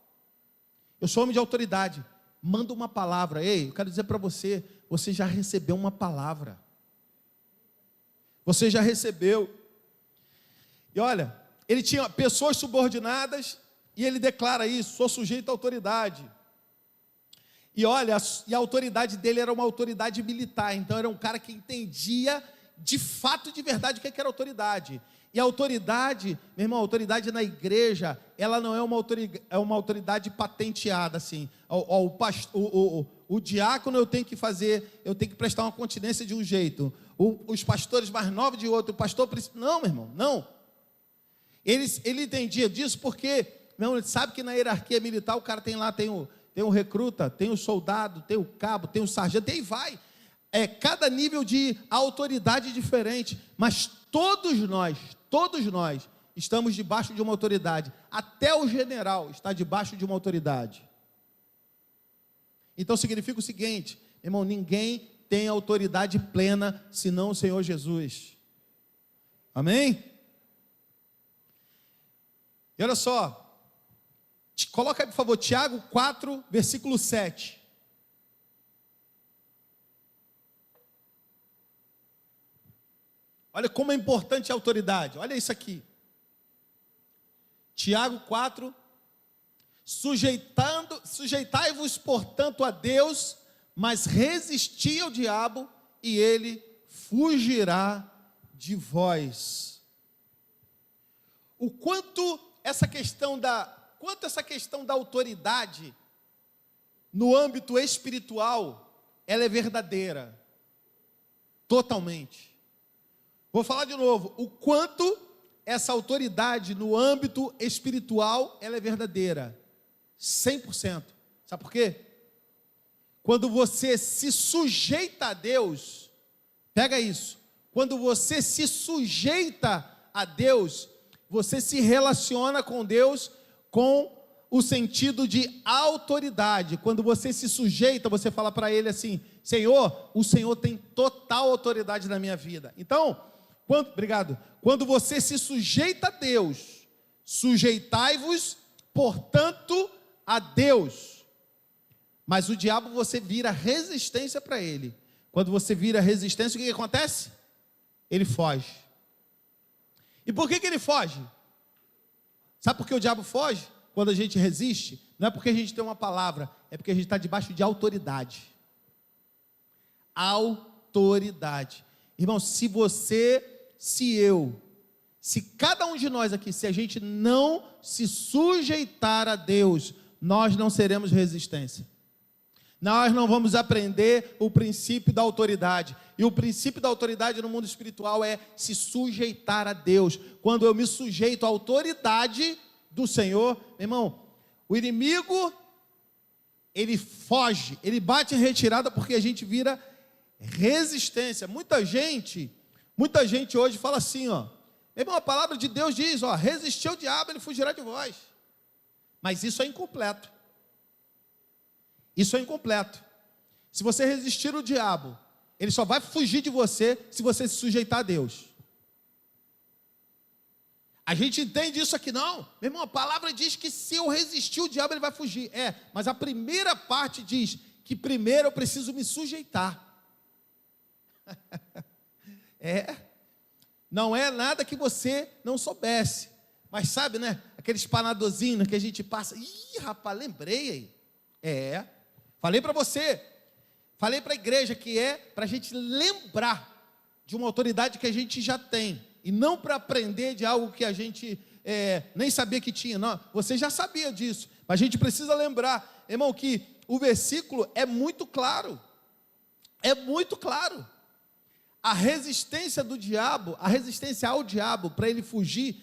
eu sou homem de autoridade, manda uma palavra. Ei, eu quero dizer para você, você já recebeu uma palavra. Você já recebeu. E olha, ele tinha pessoas subordinadas, e ele declara isso, sou sujeito à autoridade. E olha, e a autoridade dele era uma autoridade militar, então era um cara que entendia de fato, de verdade, o que era autoridade. E a autoridade, meu irmão, a autoridade na igreja, ela não é uma autoridade patenteada, assim. O diácono eu tenho que prestar uma continência de um jeito. Os pastores mais novos de outro, o pastor... Não, meu irmão, não. Ele entendia disso porque, meu irmão, ele sabe que na hierarquia militar, o cara tem o recruta, tem o soldado, tem o cabo, tem o sargento, e aí vai. Cada nível de autoridade diferente, mas todos nós estamos debaixo de uma autoridade. Até o general está debaixo de uma autoridade. Então significa o seguinte, irmão, ninguém tem autoridade plena senão o Senhor Jesus. Amém? E olha só, coloca aí por favor, Tiago 4, versículo 7. Olha como é importante a autoridade. Olha isso aqui. Tiago 4. Sujeitai-vos, portanto, a Deus, mas resisti ao diabo, e ele fugirá de vós. O quanto essa questão da autoridade no âmbito espiritual, ela é verdadeira. Totalmente. Vou falar de novo, o quanto essa autoridade no âmbito espiritual, ela é verdadeira, 100%. Sabe por quê? Quando você se sujeita a Deus, pega isso, quando você se sujeita a Deus, você se relaciona com Deus com o sentido de autoridade. Quando você se sujeita, você fala para ele assim: Senhor, o Senhor tem total autoridade na minha vida. Então, quando você se sujeita a Deus, sujeitai-vos, portanto, a Deus. Mas o diabo, você vira resistência para ele. Quando você vira resistência, o que acontece? Ele foge. E por que ele foge? Sabe por que o diabo foge? Quando a gente resiste, não é porque a gente tem uma palavra, é porque a gente está debaixo de autoridade. Autoridade. Irmão, se cada um de nós aqui, se a gente não se sujeitar a Deus, nós não seremos resistência. Nós não vamos aprender o princípio da autoridade. E o princípio da autoridade no mundo espiritual é se sujeitar a Deus. Quando eu me sujeito à autoridade do Senhor, meu irmão, o inimigo, ele foge, ele bate em retirada porque a gente vira resistência. Muita gente hoje fala assim, ó, meu irmão, a palavra de Deus diz, ó, resistir ao diabo, ele fugirá de vós. Mas isso é incompleto. Isso é incompleto. Se você resistir ao diabo, ele só vai fugir de você se você se sujeitar a Deus. A gente entende isso aqui, não. Meu irmão, a palavra diz que se eu resistir o diabo, ele vai fugir. Mas a primeira parte diz que primeiro eu preciso me sujeitar. Não é nada que você não soubesse. Mas sabe, né? Aquele espanadorzinho que a gente passa. Ih, rapaz, lembrei aí. Falei para você. Falei para a igreja que é para a gente lembrar de uma autoridade que a gente já tem. E não para aprender de algo que a gente nem sabia que tinha. Não, você já sabia disso. Mas a gente precisa lembrar, irmão, que o versículo é muito claro. É muito claro. A resistência do diabo, a resistência ao diabo, para ele fugir,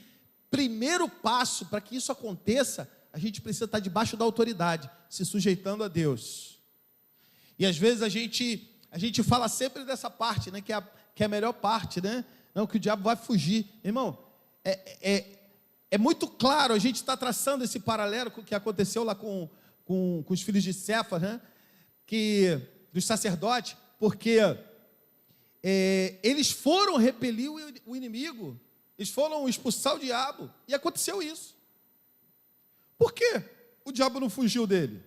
primeiro passo para que isso aconteça, a gente precisa estar debaixo da autoridade, se sujeitando a Deus. E às vezes a gente fala sempre dessa parte, né, que é a melhor parte, né? Não, que o diabo vai fugir. Irmão, é muito claro, a gente está traçando esse paralelo com o que aconteceu lá com os filhos de Cefas, né? Dos sacerdotes, porque eles foram repelir o inimigo, eles foram expulsar o diabo, e aconteceu isso. Por que o diabo não fugiu dele?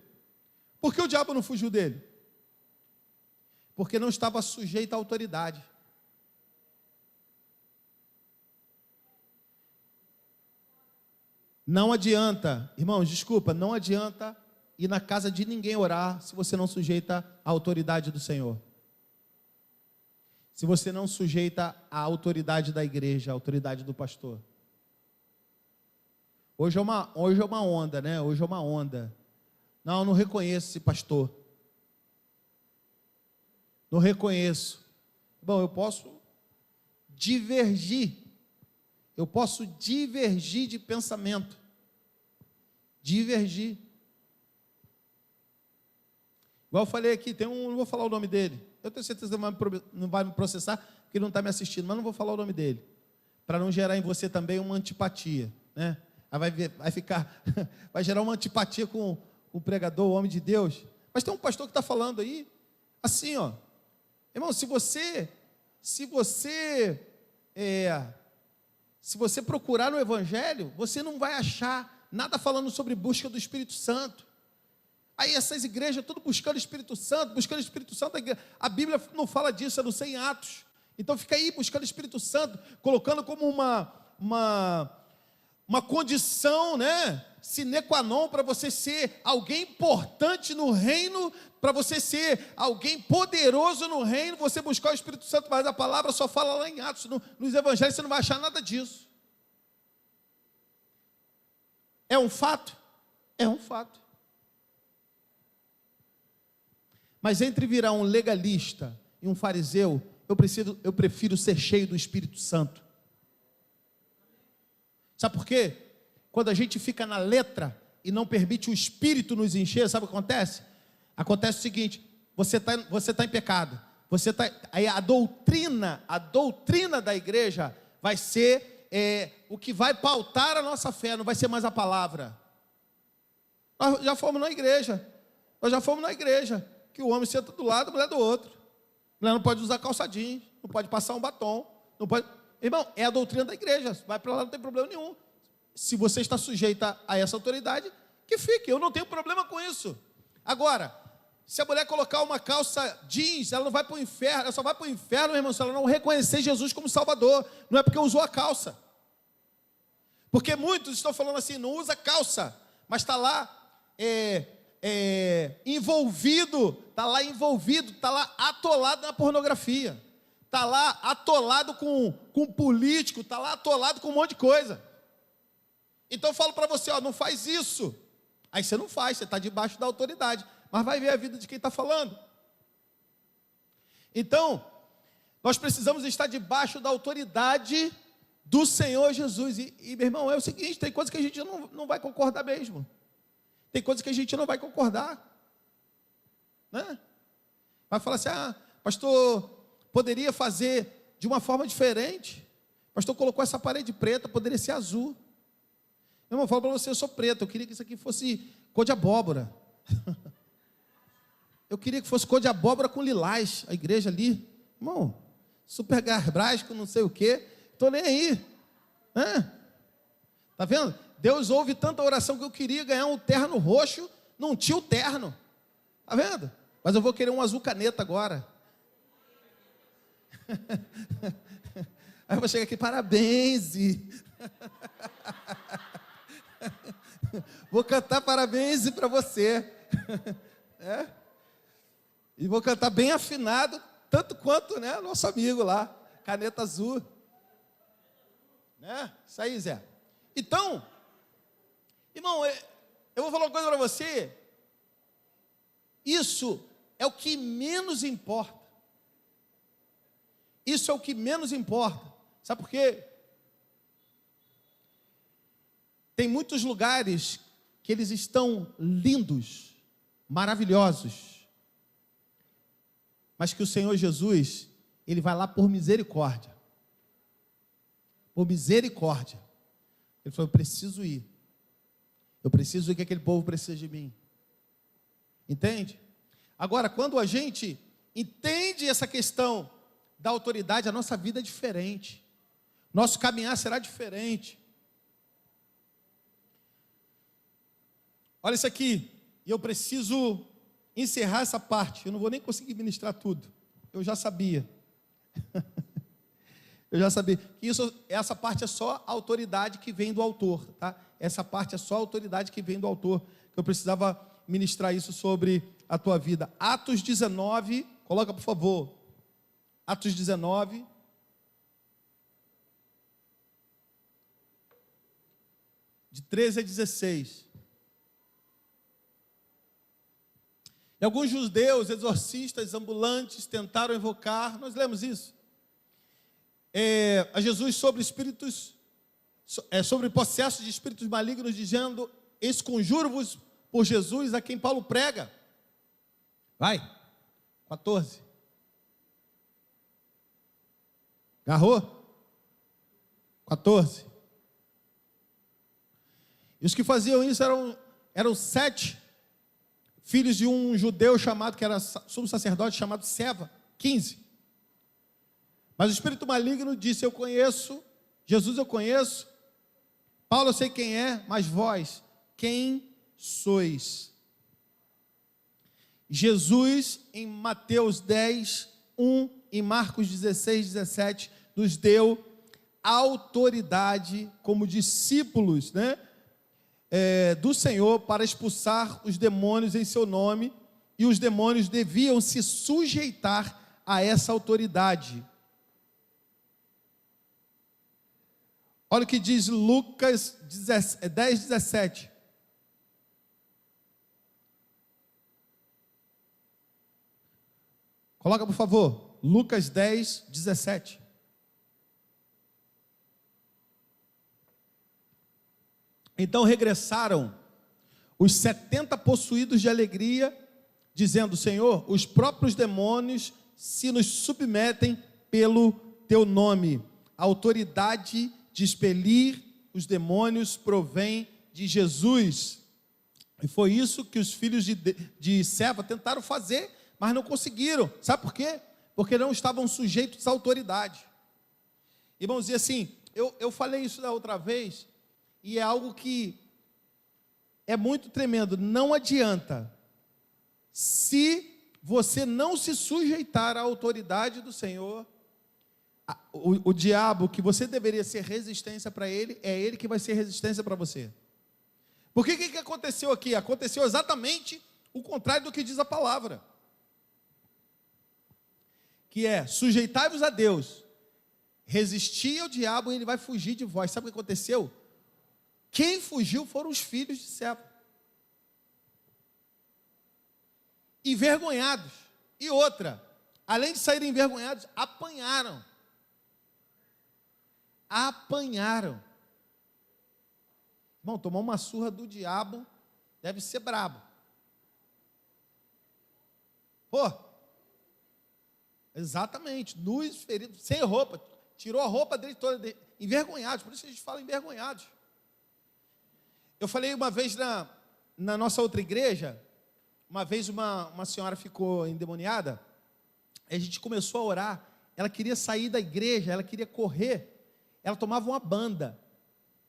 Por que o diabo não fugiu dele? Porque não estava sujeito à autoridade. Não adianta, irmãos, desculpa, não adianta ir na casa de ninguém orar se você não sujeita à autoridade do Senhor. Se você não sujeita à autoridade da igreja, à autoridade do pastor. Hoje é uma onda, né? Hoje é uma onda. Não, eu não reconheço esse pastor. Não reconheço. Bom, eu posso divergir. Eu posso divergir de pensamento. Divergir. Igual eu falei aqui, não vou falar o nome dele. Eu tenho certeza que não vai me processar, porque ele não está me assistindo, mas não vou falar o nome dele. Para não gerar em você também uma antipatia, né? Aí vai gerar uma antipatia com o pregador, o homem de Deus. Mas tem um pastor que está falando aí, assim, ó. Irmão, se você procurar no Evangelho, você não vai achar nada falando sobre busca do Espírito Santo. Aí essas igrejas, tudo buscando o Espírito Santo, a Bíblia não fala disso, a não ser em Atos. Então fica aí buscando o Espírito Santo, colocando como uma condição, né, sine qua non, para você ser alguém importante no reino, para você ser alguém poderoso no reino, você buscar o Espírito Santo, mas a palavra só fala lá em Atos, nos evangelhos você não vai achar nada disso. É um fato? É um fato. Mas entre virar um legalista e um fariseu, eu prefiro ser cheio do Espírito Santo. Sabe por quê? Quando a gente fica na letra e não permite o Espírito nos encher, sabe o que acontece? Acontece o seguinte: você tá em pecado. Aí a doutrina da igreja vai ser o que vai pautar a nossa fé, não vai ser mais a palavra. Nós já fomos na igreja. Que o homem senta do lado, a mulher do outro. A mulher não pode usar calça jeans, não pode passar um batom, não pode... Irmão, é a doutrina da igreja. Vai para lá, não tem problema nenhum. Se você está sujeita a essa autoridade, que fique. Eu não tenho problema com isso. Agora, se a mulher colocar uma calça jeans, ela não vai para o inferno. Ela só vai para o inferno, meu irmão, se ela não reconhecer Jesus como Salvador. Não é porque usou a calça. Porque muitos estão falando assim, não usa calça, mas está lá envolvido, está lá atolado na pornografia, está lá atolado com político, está lá atolado com um monte de coisa. Então eu falo para você, não faz isso. Aí você não faz, você está debaixo da autoridade, mas vai ver a vida de quem está falando. Então, nós precisamos estar debaixo da autoridade do Senhor Jesus. E meu irmão, é o seguinte, tem coisas que a gente não vai concordar mesmo. Tem coisas que a gente não vai concordar, né? Vai falar assim, pastor, poderia fazer de uma forma diferente. Pastor colocou essa parede preta, poderia ser azul. Meu irmão, eu falo para você, eu sou preto, eu queria que isso aqui fosse cor de abóbora. Eu queria que fosse cor de abóbora com lilás, a igreja ali. Irmão, super garbrágico, não sei o quê. Estou nem aí. Está vendo? Deus ouve tanta oração que eu queria ganhar um terno roxo, não tinha o terno. Está vendo? Mas eu vou querer um azul caneta agora. Aí eu vou chegar aqui, parabéns. Vou cantar parabéns para você. E vou cantar bem afinado, tanto quanto, né, nosso amigo lá, caneta azul. Né? Isso aí, Zé. Então, irmão, eu vou falar uma coisa para você. Isso é o que menos importa. Isso é o que menos importa. Sabe por quê? Tem muitos lugares que eles estão lindos, maravilhosos, mas que o Senhor Jesus, Ele vai lá por misericórdia. Por misericórdia. Ele falou, eu preciso ir. Eu preciso ir, que aquele povo precisa de mim. Entende? Agora, quando a gente entende essa questão da autoridade, a nossa vida é diferente. Nosso caminhar será diferente. Olha isso aqui. E eu preciso encerrar essa parte. Eu não vou nem conseguir ministrar tudo. Eu já sabia. Eu já sabia que essa parte é só a autoridade que vem do autor, tá? Essa parte é só a autoridade que vem do autor. Eu precisava ministrar isso sobre a tua vida. Atos 19, coloca por favor. Atos 19. De 13 a 16. E alguns judeus, exorcistas, ambulantes, tentaram invocar, nós lemos isso, a Jesus sobre espíritos, sobre processos de espíritos malignos, dizendo, esconjuro-vos por Jesus a quem Paulo prega. Vai, 14. Agarrou? 14. E os que faziam isso eram 7 filhos de um judeu chamado, que era sumo sacerdote, chamado Seva. 15. Mas o espírito maligno disse, eu conheço, Jesus eu conheço, Paulo eu sei quem é, mas vós, quem sois? Jesus, em Mateus 10, 1, em Marcos 16, 17, nos deu autoridade como discípulos, né, do Senhor para expulsar os demônios em seu nome, e os demônios deviam se sujeitar a essa autoridade. Olha o que diz Lucas 10, 17. Coloca, por favor, Lucas 10, 17. Então regressaram os 70 possuídos de alegria, dizendo, Senhor, os próprios demônios se nos submetem pelo teu nome. A autoridade de expelir os demônios provém de Jesus. E foi isso que os filhos de Seva tentaram fazer, mas não conseguiram. Sabe por quê? Porque não estavam sujeitos à autoridade. Irmãos, e assim, eu falei isso da outra vez, e é algo que é muito tremendo. Não adianta, se você não se sujeitar à autoridade do Senhor, o diabo, que você deveria ser resistência para ele, é ele que vai ser resistência para você. Porque o que aconteceu aqui? Aconteceu exatamente o contrário do que diz a palavra. Que é, sujeitai-vos a Deus, resistir ao diabo e ele vai fugir de vós. Sabe o que aconteceu? Quem fugiu foram os filhos de Seva. Envergonhados. E outra, além de saírem envergonhados, apanharam. Apanharam. Irmão, tomar uma surra do diabo deve ser brabo. Pô, exatamente, nus, feridos, sem roupa, tirou a roupa dele toda, envergonhados, por isso que a gente fala envergonhados. Eu falei uma vez na nossa outra igreja, uma vez uma senhora ficou endemoniada, a gente começou a orar, ela queria sair da igreja, ela queria correr, ela tomava uma banda,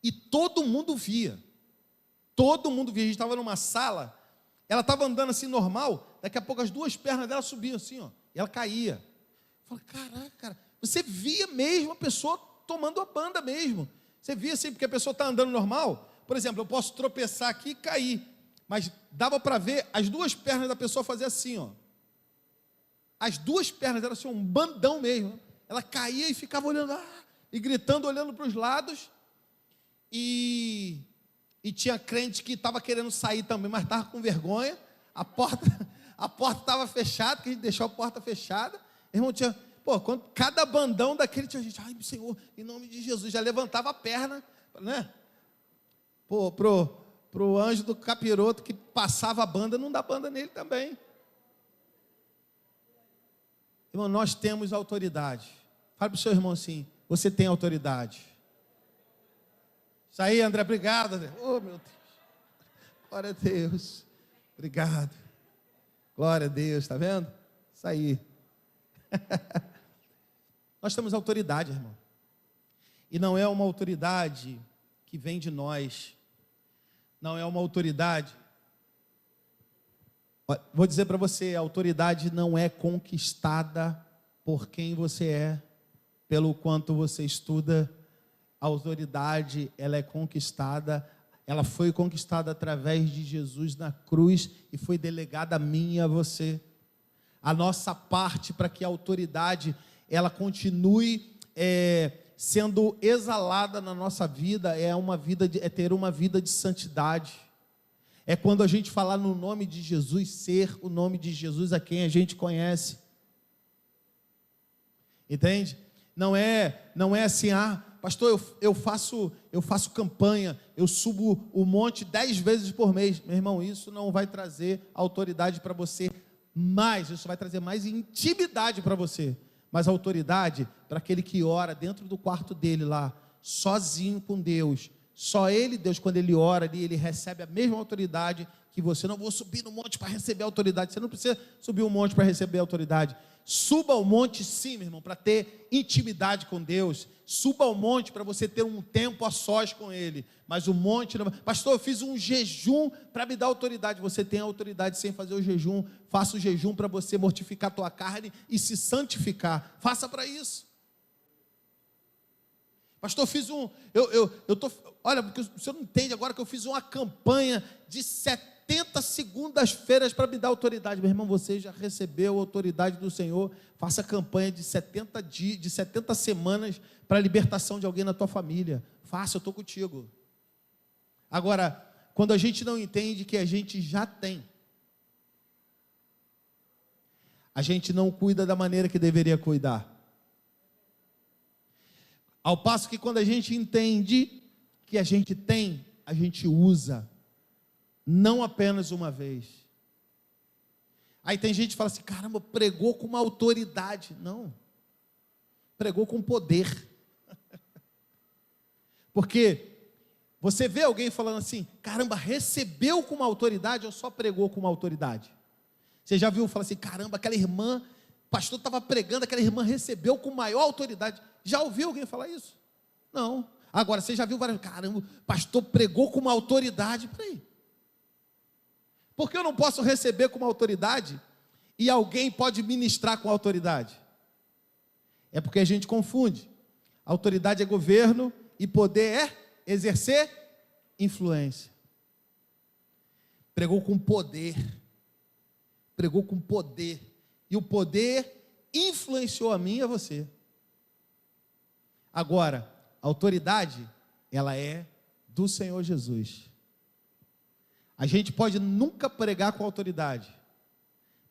e todo mundo via, a gente estava numa sala, ela estava andando assim normal, daqui a pouco as duas pernas dela subiam assim, ó, e ela caía. Eu falei, caraca, cara, você via mesmo a pessoa tomando a banda mesmo, você via assim, porque a pessoa está andando normal, por exemplo, eu posso tropeçar aqui e cair, mas dava para ver as duas pernas da pessoa fazer assim, ó, as duas pernas eram assim, um bandão mesmo, ela caía e ficava olhando, e gritando, olhando para os lados, e tinha crente que estava querendo sair também, mas estava com vergonha, a porta estava fechada, que a gente deixou a porta fechada, irmão, tinha, cada bandão daquele tinha gente, ai Senhor, em nome de Jesus, já levantava a perna, né, pro anjo do capiroto que passava a banda, não dá banda nele também. Irmão, nós temos autoridade. Fala para o seu irmão assim, você tem autoridade. Isso aí, André, obrigado, André. Oh, meu Deus. Glória a Deus. Obrigado. Glória a Deus, está vendo? Isso aí. Nós temos autoridade, irmão. E não é uma autoridade que vem de nós. Não é uma autoridade. Vou dizer para você, a autoridade não é conquistada por quem você é, pelo quanto você estuda. A autoridade, ela é conquistada, ela foi conquistada através de Jesus na cruz e foi delegada a mim e a você. A nossa parte para que a autoridade, ela continue sendo exalada na nossa vida, é ter uma vida de santidade. É quando a gente falar no nome de Jesus, ser o nome de Jesus a quem a gente conhece. Entende? Não é assim, pastor, eu faço campanha, eu subo o monte 10 vezes por mês. Meu irmão, isso não vai trazer autoridade para você mais, isso vai trazer mais intimidade para você. Mas autoridade para aquele que ora dentro do quarto dele lá, sozinho com Deus. Só ele, Deus, quando ele ora ali, ele recebe a mesma autoridade que você. Não vou subir no monte para receber autoridade. Você não precisa subir um monte para receber autoridade. Suba ao monte sim, meu irmão, para ter intimidade com Deus. Suba ao monte para você ter um tempo a sós com Ele. Mas o monte não... Pastor, eu fiz um jejum para me dar autoridade. Você tem autoridade sem fazer o jejum. Faça o jejum para você mortificar a tua carne e se santificar. Faça para isso. Pastor, eu fiz olha, porque o senhor não entende agora que eu fiz uma campanha de 70 segundas-feiras para me dar autoridade. Meu irmão, você já recebeu a autoridade do Senhor. Faça campanha de 70 dias, de 70 semanas para a libertação de alguém na tua família. Faça, eu estou contigo. Agora, quando a gente não entende que a gente já tem, a gente não cuida da maneira que deveria cuidar. Ao passo que quando a gente entende que a gente tem, a gente usa. Não apenas uma vez. Aí tem gente que fala assim, caramba, pregou com uma autoridade. Não. Pregou com poder. Porque Você vê alguém falando assim, caramba, recebeu com uma autoridade ou só pregou com uma autoridade? Você já viu falar assim, caramba, aquela irmã, o pastor estava pregando, aquela irmã recebeu com maior autoridade. Já ouviu alguém falar isso? Não. Agora, você já viu várias, caramba, o pastor pregou com uma autoridade. Peraí. Por que eu não posso receber com uma autoridade e alguém pode ministrar com autoridade? É porque a gente confunde. Autoridade é governo e poder é exercer influência. Pregou com poder. Pregou com poder. E o poder influenciou a mim e a você. Agora, a autoridade, ela é do Senhor Jesus. A gente pode nunca pregar com autoridade,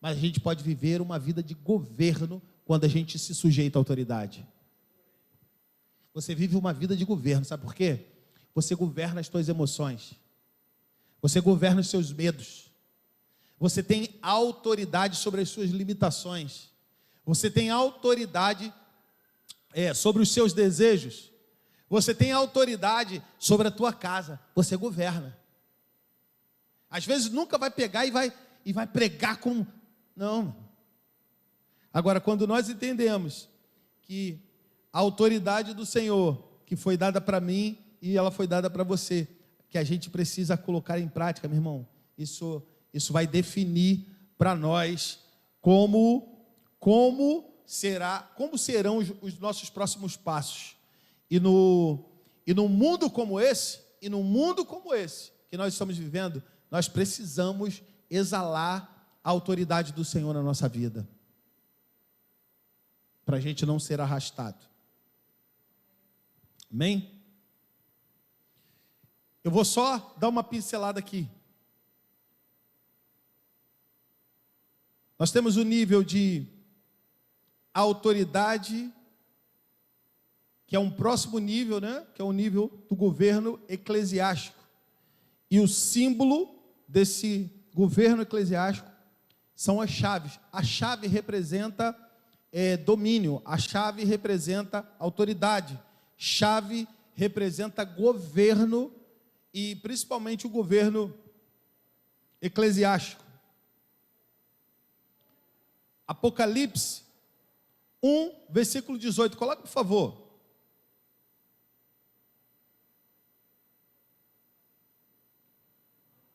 mas a gente pode viver uma vida de governo quando a gente se sujeita à autoridade. Você vive uma vida de governo, sabe por quê? Você governa as suas emoções. Você governa os seus medos. Você tem autoridade sobre as suas limitações. Você tem autoridade sobre os seus desejos. Você tem autoridade sobre a tua casa. Você governa. Às vezes nunca vai pegar e vai pregar com... Não. Agora, quando nós entendemos que a autoridade do Senhor, que foi dada para mim e ela foi dada para você, que a gente precisa colocar em prática, meu irmão, isso vai definir para nós como serão os nossos próximos passos. E num mundo como esse que nós estamos vivendo, nós precisamos exalar a autoridade do Senhor na nossa vida, para a gente não ser arrastado. Amém? Eu vou só dar uma pincelada aqui. Nós temos o nível de autoridade, que é um próximo nível, né? Que é o nível do governo eclesiástico. E o símbolo desse governo eclesiástico são as chaves. A chave representa domínio, a chave representa autoridade, chave representa governo e principalmente o governo eclesiástico. Apocalipse 1, versículo 18, coloca por favor.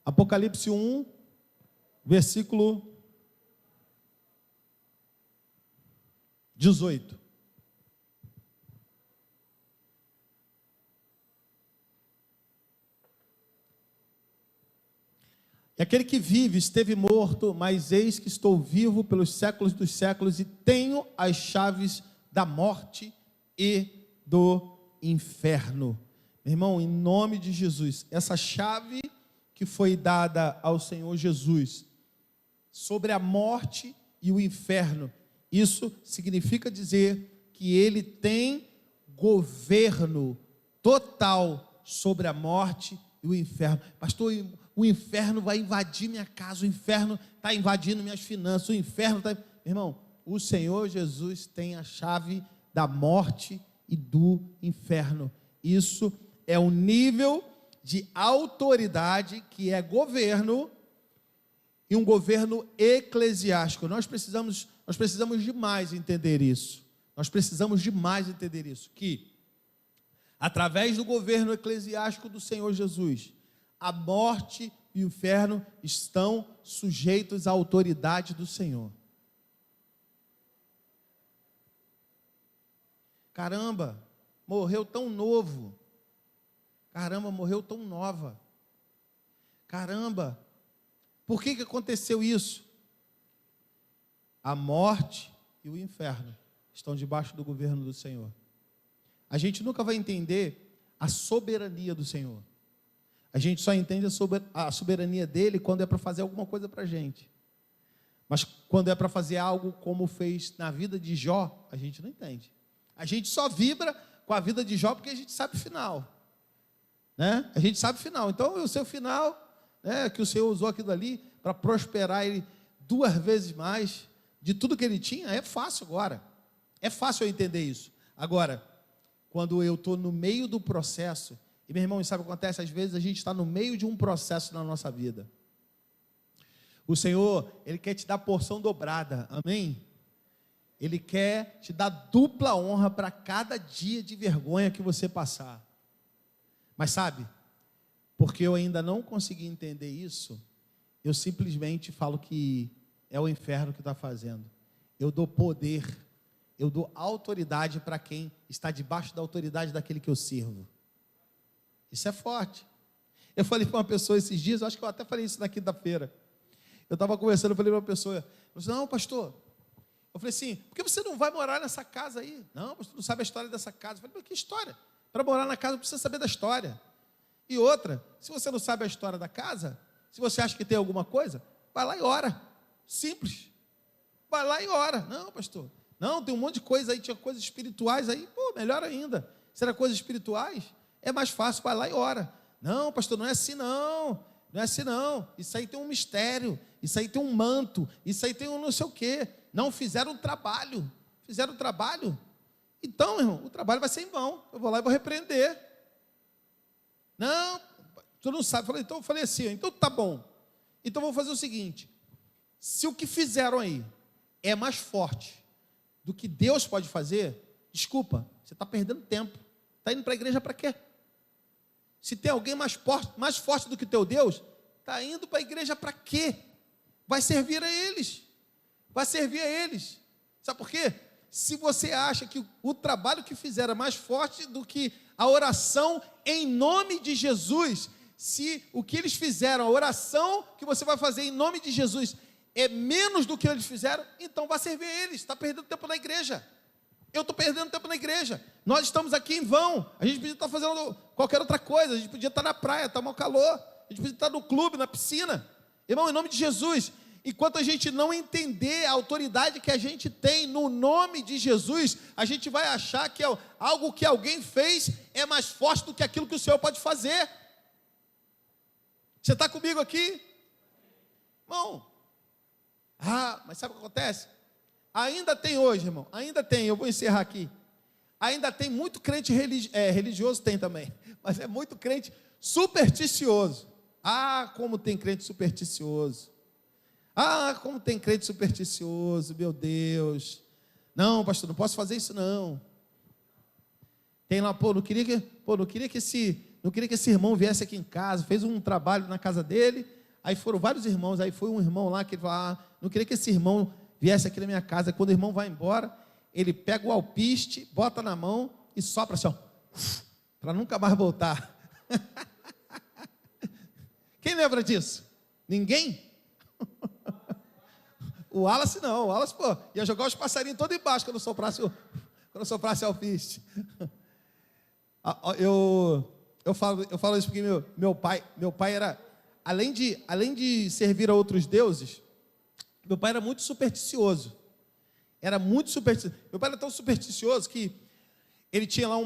Apocalipse 1, versículo 18. E aquele que vive esteve morto, mas eis que estou vivo pelos séculos dos séculos e tenho as chaves da morte e do inferno. Meu irmão, em nome de Jesus, essa chave que foi dada ao Senhor Jesus sobre a morte e o inferno, isso significa dizer que ele tem governo total sobre a morte e o inferno. Pastor, o inferno vai invadir minha casa, o inferno está invadindo minhas finanças, o inferno está... Irmão, o Senhor Jesus tem a chave da morte e do inferno. Isso é um nível de autoridade que é governo e um governo eclesiástico. Nós precisamos demais entender isso. Nós precisamos demais entender isso, que através do governo eclesiástico do Senhor Jesus, a morte e o inferno estão sujeitos à autoridade do Senhor. Caramba, morreu tão novo. Caramba, morreu tão nova. Caramba, por que aconteceu isso? A morte e o inferno estão debaixo do governo do Senhor. A gente nunca vai entender a soberania do Senhor. A gente só entende a soberania dele quando é para fazer alguma coisa para a gente. Mas quando é para fazer algo como fez na vida de Jó, a gente não entende. A gente só vibra com a vida de Jó porque a gente sabe o final. Né? A gente sabe o final. Então, o seu final, né, que o Senhor usou aquilo ali para prosperar ele 2 vezes mais de tudo que ele tinha, é fácil agora. É fácil eu entender isso. Agora, quando eu estou no meio do processo, E, meu irmão, sabe o que acontece? Às vezes a gente está no meio de um processo na nossa vida. O Senhor, Ele quer te dar porção dobrada, amém? Ele quer te dar dupla honra para cada dia de vergonha que você passar. Mas sabe, porque eu ainda não consegui entender isso, eu simplesmente falo que é o inferno que está fazendo. Eu dou poder, eu dou autoridade para quem está debaixo da autoridade daquele que eu sirvo. Isso é forte. Eu falei para uma pessoa esses dias, eu acho que eu até falei isso na quinta-feira. Eu estava conversando, eu falei para uma pessoa, eu disse, não, pastor. Eu falei assim, por que você não vai morar nessa casa aí? Não, pastor, não sabe a história dessa casa. Eu falei, mas que história? Para morar na casa, precisa saber da história. E outra, se você não sabe a história da casa, se você acha que tem alguma coisa, vai lá e ora. Simples. Vai lá e ora. Não, pastor. Não, tem um monte de coisa aí, tinha coisas espirituais aí. Pô, melhor ainda. Se era coisas espirituais, é mais fácil, vai lá e ora. Não, pastor, não é assim não. Não é assim não. Isso aí tem um mistério. Isso aí tem um manto. Isso aí tem um não sei o quê. Não, fizeram um trabalho. Fizeram um trabalho. Então, meu irmão, o trabalho vai ser em vão. Eu vou lá e vou repreender. Não, tu não sabe. Então eu falei assim, então tá bom. Então vou fazer o seguinte. Se o que fizeram aí é mais forte do que Deus pode fazer, desculpa, você está perdendo tempo. Está indo para a igreja para quê? Se tem alguém mais forte do que o teu Deus, está indo para a igreja para quê? Vai servir a eles. Vai servir a eles. Sabe por quê? Se você acha que o trabalho que fizeram é mais forte do que a oração em nome de Jesus, se o que eles fizeram, a oração que você vai fazer em nome de Jesus, é menos do que eles fizeram, então vai servir a eles. Está perdendo tempo na igreja. Eu estou perdendo tempo na igreja. Nós estamos aqui em vão. A gente podia estar fazendo qualquer outra coisa. A gente podia estar na praia, está mal calor. A gente podia estar no clube, na piscina. Irmão, em nome de Jesus, enquanto a gente não entender a autoridade que a gente tem no nome de Jesus, a gente vai achar que algo que alguém fez é mais forte do que aquilo que o Senhor pode fazer. Você está comigo aqui? Irmão, mas sabe o que acontece? Ainda tem hoje, irmão, ainda tem, eu vou encerrar aqui. Ainda tem muito crente religioso, tem também, mas é muito crente supersticioso. Como tem crente supersticioso. Como tem crente supersticioso, meu Deus. Não, pastor, não posso fazer isso não. Tem lá, não queria que esse irmão viesse aqui em casa, fez um trabalho na casa dele, aí foram vários irmãos, aí foi um irmão lá que ele falou, não queria que esse irmão viesse aqui na minha casa. Quando o irmão vai embora, ele pega o alpiste, bota na mão e sopra assim, para nunca mais voltar. Quem lembra disso? Ninguém? O Wallace não, o Wallace, ia jogar os passarinhos todos embaixo quando soprasse alpiste. Eu falo isso porque meu pai era, além de servir a outros deuses, meu pai era muito supersticioso. Meu pai era tão supersticioso que ele tinha lá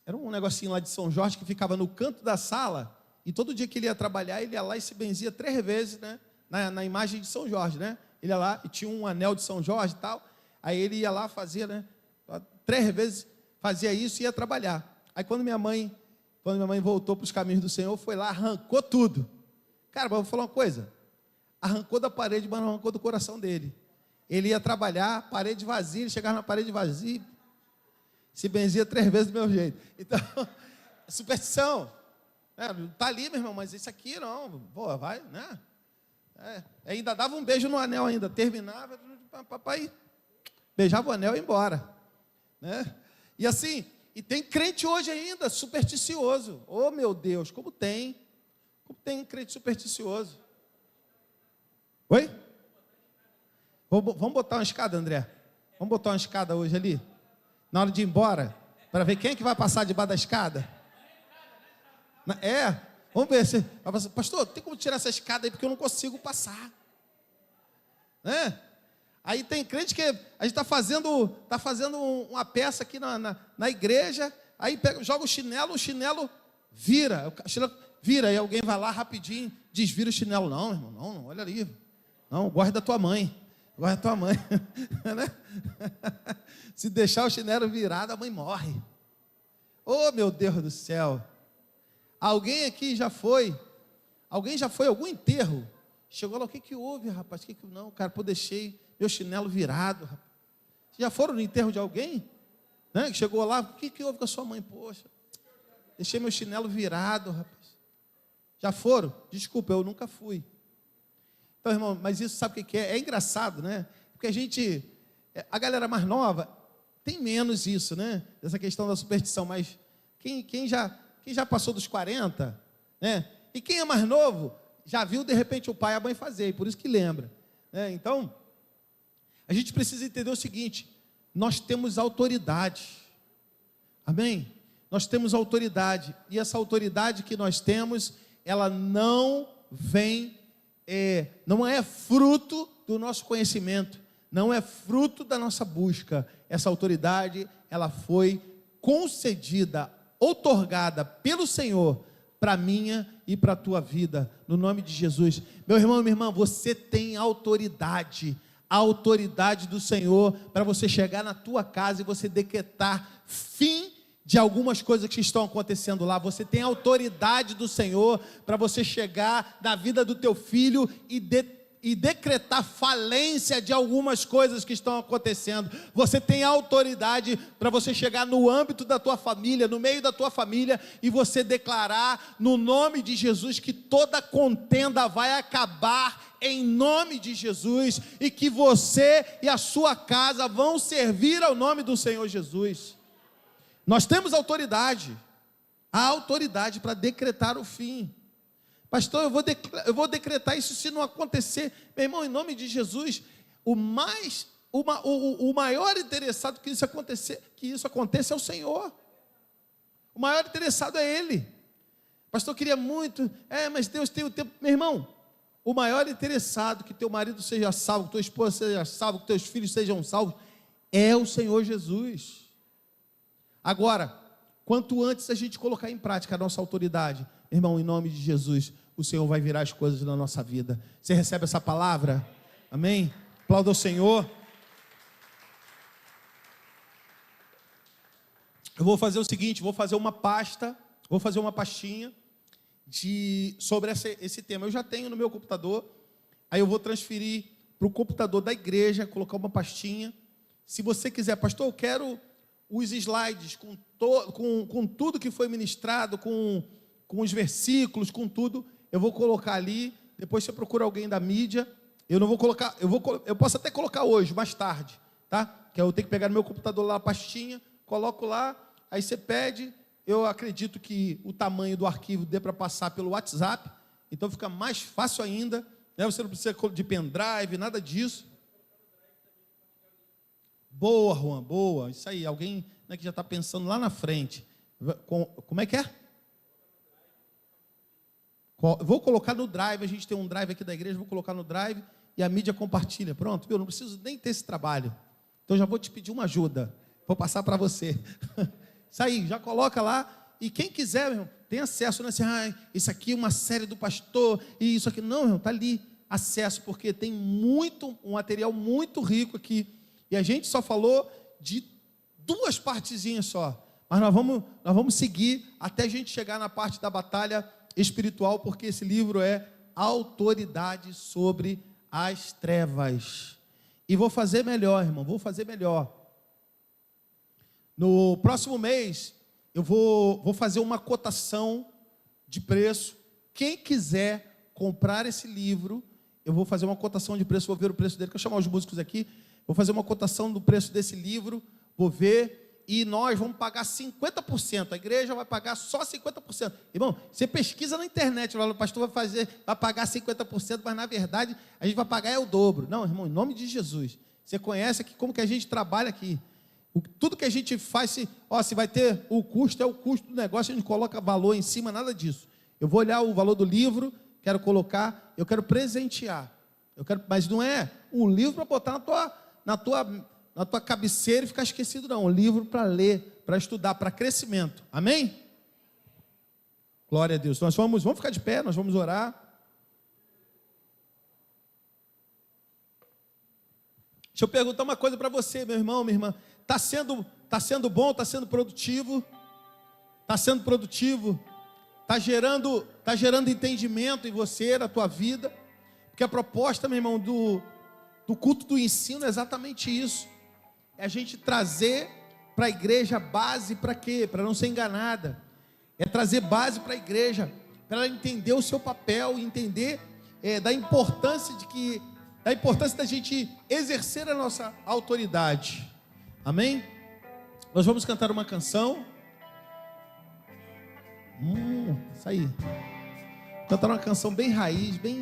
era um negocinho lá de São Jorge que ficava no canto da sala, e todo dia que ele ia trabalhar, ele ia lá e se benzia 3 vezes, né, na imagem de São Jorge, né? Ele ia lá e tinha um anel de São Jorge e tal, aí ele ia lá, fazia, né, 3 vezes, fazia isso e ia trabalhar. Aí quando minha mãe voltou para os caminhos do Senhor, foi lá, arrancou tudo. Cara, mas eu vou falar uma coisa, arrancou da parede, mas não arrancou do coração dele. Ele ia trabalhar, parede vazia, ele chegava na parede vazia, se benzia 3 vezes do meu jeito. Então, superstição. Está ali, meu irmão, mas isso aqui não, vai, né? Ainda dava um beijo no anel ainda, terminava, papai beijava o anel e ia embora, né? E assim, e tem crente hoje ainda, supersticioso. Oh, meu Deus, como tem crente supersticioso. Oi? Vamos botar uma escada, André? Vamos botar uma escada hoje ali? Na hora de ir embora? Para ver quem é que vai passar debaixo da escada? Vamos ver se... Pastor, tem como tirar essa escada aí, porque eu não consigo passar. Né? Aí tem crente que a gente está fazendo uma peça aqui na igreja, aí joga o chinelo vira, e alguém vai lá rapidinho, desvira o chinelo. Não, irmão, não, olha ali. Não, guarda da tua mãe. Guarda da tua mãe. Né? Se deixar o chinelo virado, a mãe morre. Oh, meu Deus do céu. Alguém aqui já foi? Alguém já foi a algum enterro? Chegou lá, o que que houve, rapaz? Não, cara, pô, deixei meu chinelo virado, rapaz. Já foram no enterro de alguém? Né? Chegou lá, o que que houve com a sua mãe? Poxa, deixei meu chinelo virado, rapaz. Já foram? Desculpa, eu nunca fui. Então, irmão, mas isso sabe o que é? É engraçado, né? Porque a galera mais nova tem menos isso, né? Essa questão da superstição, mas quem já passou dos 40, né? E quem é mais novo, já viu de repente o pai e a mãe fazer, e por isso que lembra, né? Então, a gente precisa entender o seguinte: nós temos autoridade, amém? Nós temos autoridade, e essa autoridade que nós temos, ela não vem, não é fruto do nosso conhecimento, não é fruto da nossa busca. Essa autoridade, ela foi concedida, outorgada pelo Senhor, para a minha e para a tua vida, no nome de Jesus. Meu irmão e minha irmã, você tem autoridade, a autoridade do Senhor, para você chegar na tua casa e você decretar fim de algumas coisas que estão acontecendo lá. Você tem autoridade do Senhor para você chegar na vida do teu filho e decretar falência de algumas coisas que estão acontecendo. Você tem autoridade para você chegar no âmbito da tua família, no meio da tua família, e você declarar no nome de Jesus que toda contenda vai acabar em nome de Jesus, e que você e a sua casa vão servir ao nome do Senhor Jesus. Nós temos autoridade, a autoridade para decretar o fim. Pastor, eu vou decretar isso se não acontecer. Meu irmão, em nome de Jesus, o maior interessado que isso aconteça é o Senhor. O maior interessado é Ele. Pastor, eu queria muito, mas Deus tem o tempo. Meu irmão, o maior interessado que teu marido seja salvo, que tua esposa seja salva, que teus filhos sejam salvos, é o Senhor Jesus. Agora, quanto antes a gente colocar em prática a nossa autoridade, irmão, em nome de Jesus, o Senhor vai virar as coisas na nossa vida. Você recebe essa palavra? Amém? Aplauda o Senhor. Eu vou fazer o seguinte, vou fazer uma pastinha sobre esse tema. Eu já tenho no meu computador, aí eu vou transferir para o computador da igreja, colocar uma pastinha. Se você quiser, pastor, eu quero os slides com tudo que foi ministrado, com os versículos, com tudo, eu vou colocar ali. Depois você procura alguém da mídia. Eu não vou colocar, eu posso até colocar hoje, mais tarde, tá? Que eu tenho que pegar no meu computador lá a pastinha, coloco lá, aí você pede. Eu acredito que o tamanho do arquivo dê para passar pelo WhatsApp, então fica mais fácil ainda, né? Você não precisa de pendrive, nada disso. Boa, Juan, boa, isso aí, alguém, né, que já está pensando lá na frente. Como é que é? Vou colocar no Drive, a gente tem um Drive aqui da igreja, vou colocar no Drive e a mídia compartilha. Pronto, eu não preciso nem ter esse trabalho. Então já vou te pedir uma ajuda, vou passar para você. Isso aí, já coloca lá, e quem quiser, meu irmão, tem acesso, né? Assim, isso aqui é uma série do pastor, e isso aqui, não, meu irmão, está ali, acesso, porque tem um material muito rico aqui, e a gente só falou de 2 partezinhas só, mas nós vamos seguir até a gente chegar na parte da batalha espiritual, porque esse livro é Autoridade sobre as Trevas. E vou fazer melhor, irmão, vou fazer melhor. No próximo mês, eu vou fazer uma cotação de preço. Quem quiser comprar esse livro, eu vou fazer uma cotação de preço, vou ver o preço dele, que eu chamar os músicos aqui, vou fazer uma cotação do preço desse livro, vou ver, e nós vamos pagar 50%, a igreja vai pagar só 50%. Irmão, você pesquisa na internet, o pastor vai pagar 50%, mas na verdade, a gente vai pagar o dobro. Não, irmão, em nome de Jesus, você conhece aqui como que a gente trabalha aqui. Tudo que a gente faz, se vai ter o custo, é o custo do negócio, a gente coloca valor em cima, nada disso. Eu vou olhar o valor do livro, quero colocar, eu quero presentear. Mas não é um livro para botar na tua cabeceira e ficar esquecido, não. Um livro para ler, para estudar, para crescimento. Amém? Glória a Deus. Nós vamos ficar de pé, nós vamos orar. Deixa eu perguntar uma coisa para você, meu irmão, minha irmã. Está sendo bom, está sendo produtivo? está sendo produtivo, está gerando entendimento em você, na tua vida. Porque a proposta, meu irmão, do culto do ensino é exatamente isso. É a gente trazer para a igreja base para quê? Para não ser enganada. É trazer base para a igreja, para ela entender o seu papel, entender da importância da gente exercer a nossa autoridade. Amém? Nós vamos cantar uma canção. Isso aí. Cantar uma canção bem raiz, bem...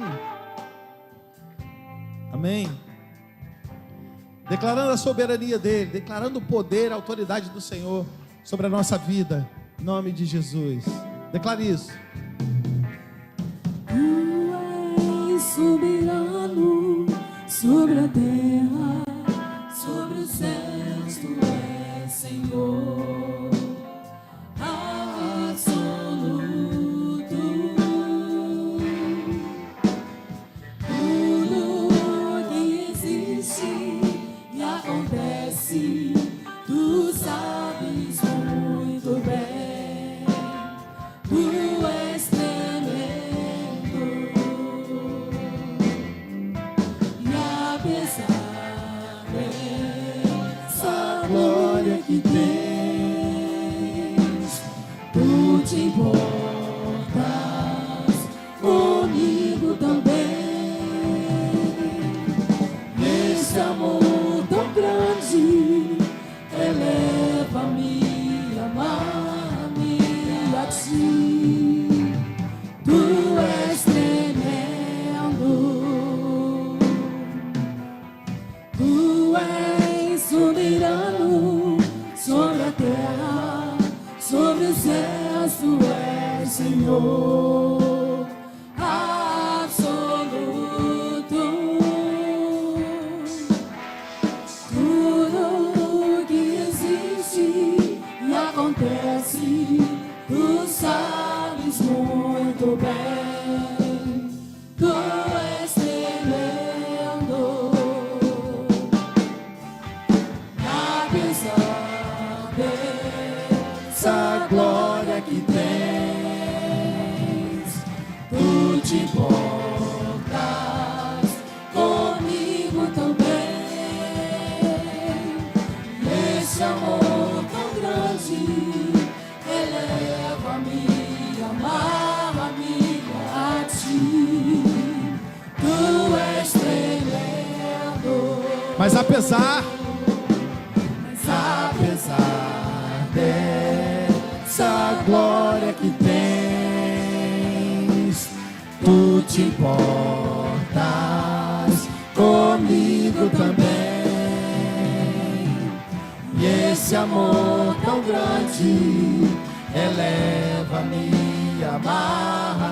Amém? Declarando a soberania dele, declarando o poder, a autoridade do Senhor sobre a nossa vida, em nome de Jesus. Declare isso. Tu és soberano sobre a terra, sobre os céus, tu és Senhor absoluto. Tudo que existe e acontece, tu sabes muito bem. Tu és tremendo, e apesar dessa glória que tens, tu te importas comigo também. Esse amor tão grande eleva-me, amar-me a ti. Tu és tremendo, tu és soberano sobre a terra, sobre os céus, tu és Senhor absoluto. Tudo que existe e acontece, tu sabes muito bem. Tu és tremendo, apesar dessa glória que tens, tu te importas comigo também. Esse amor tão grande eleva-me, amar-me a ti. Tu és tremendo, Mas apesar dessa glória que tens, tu te importas comigo também. E esse amor tão grande eleva-me, amarra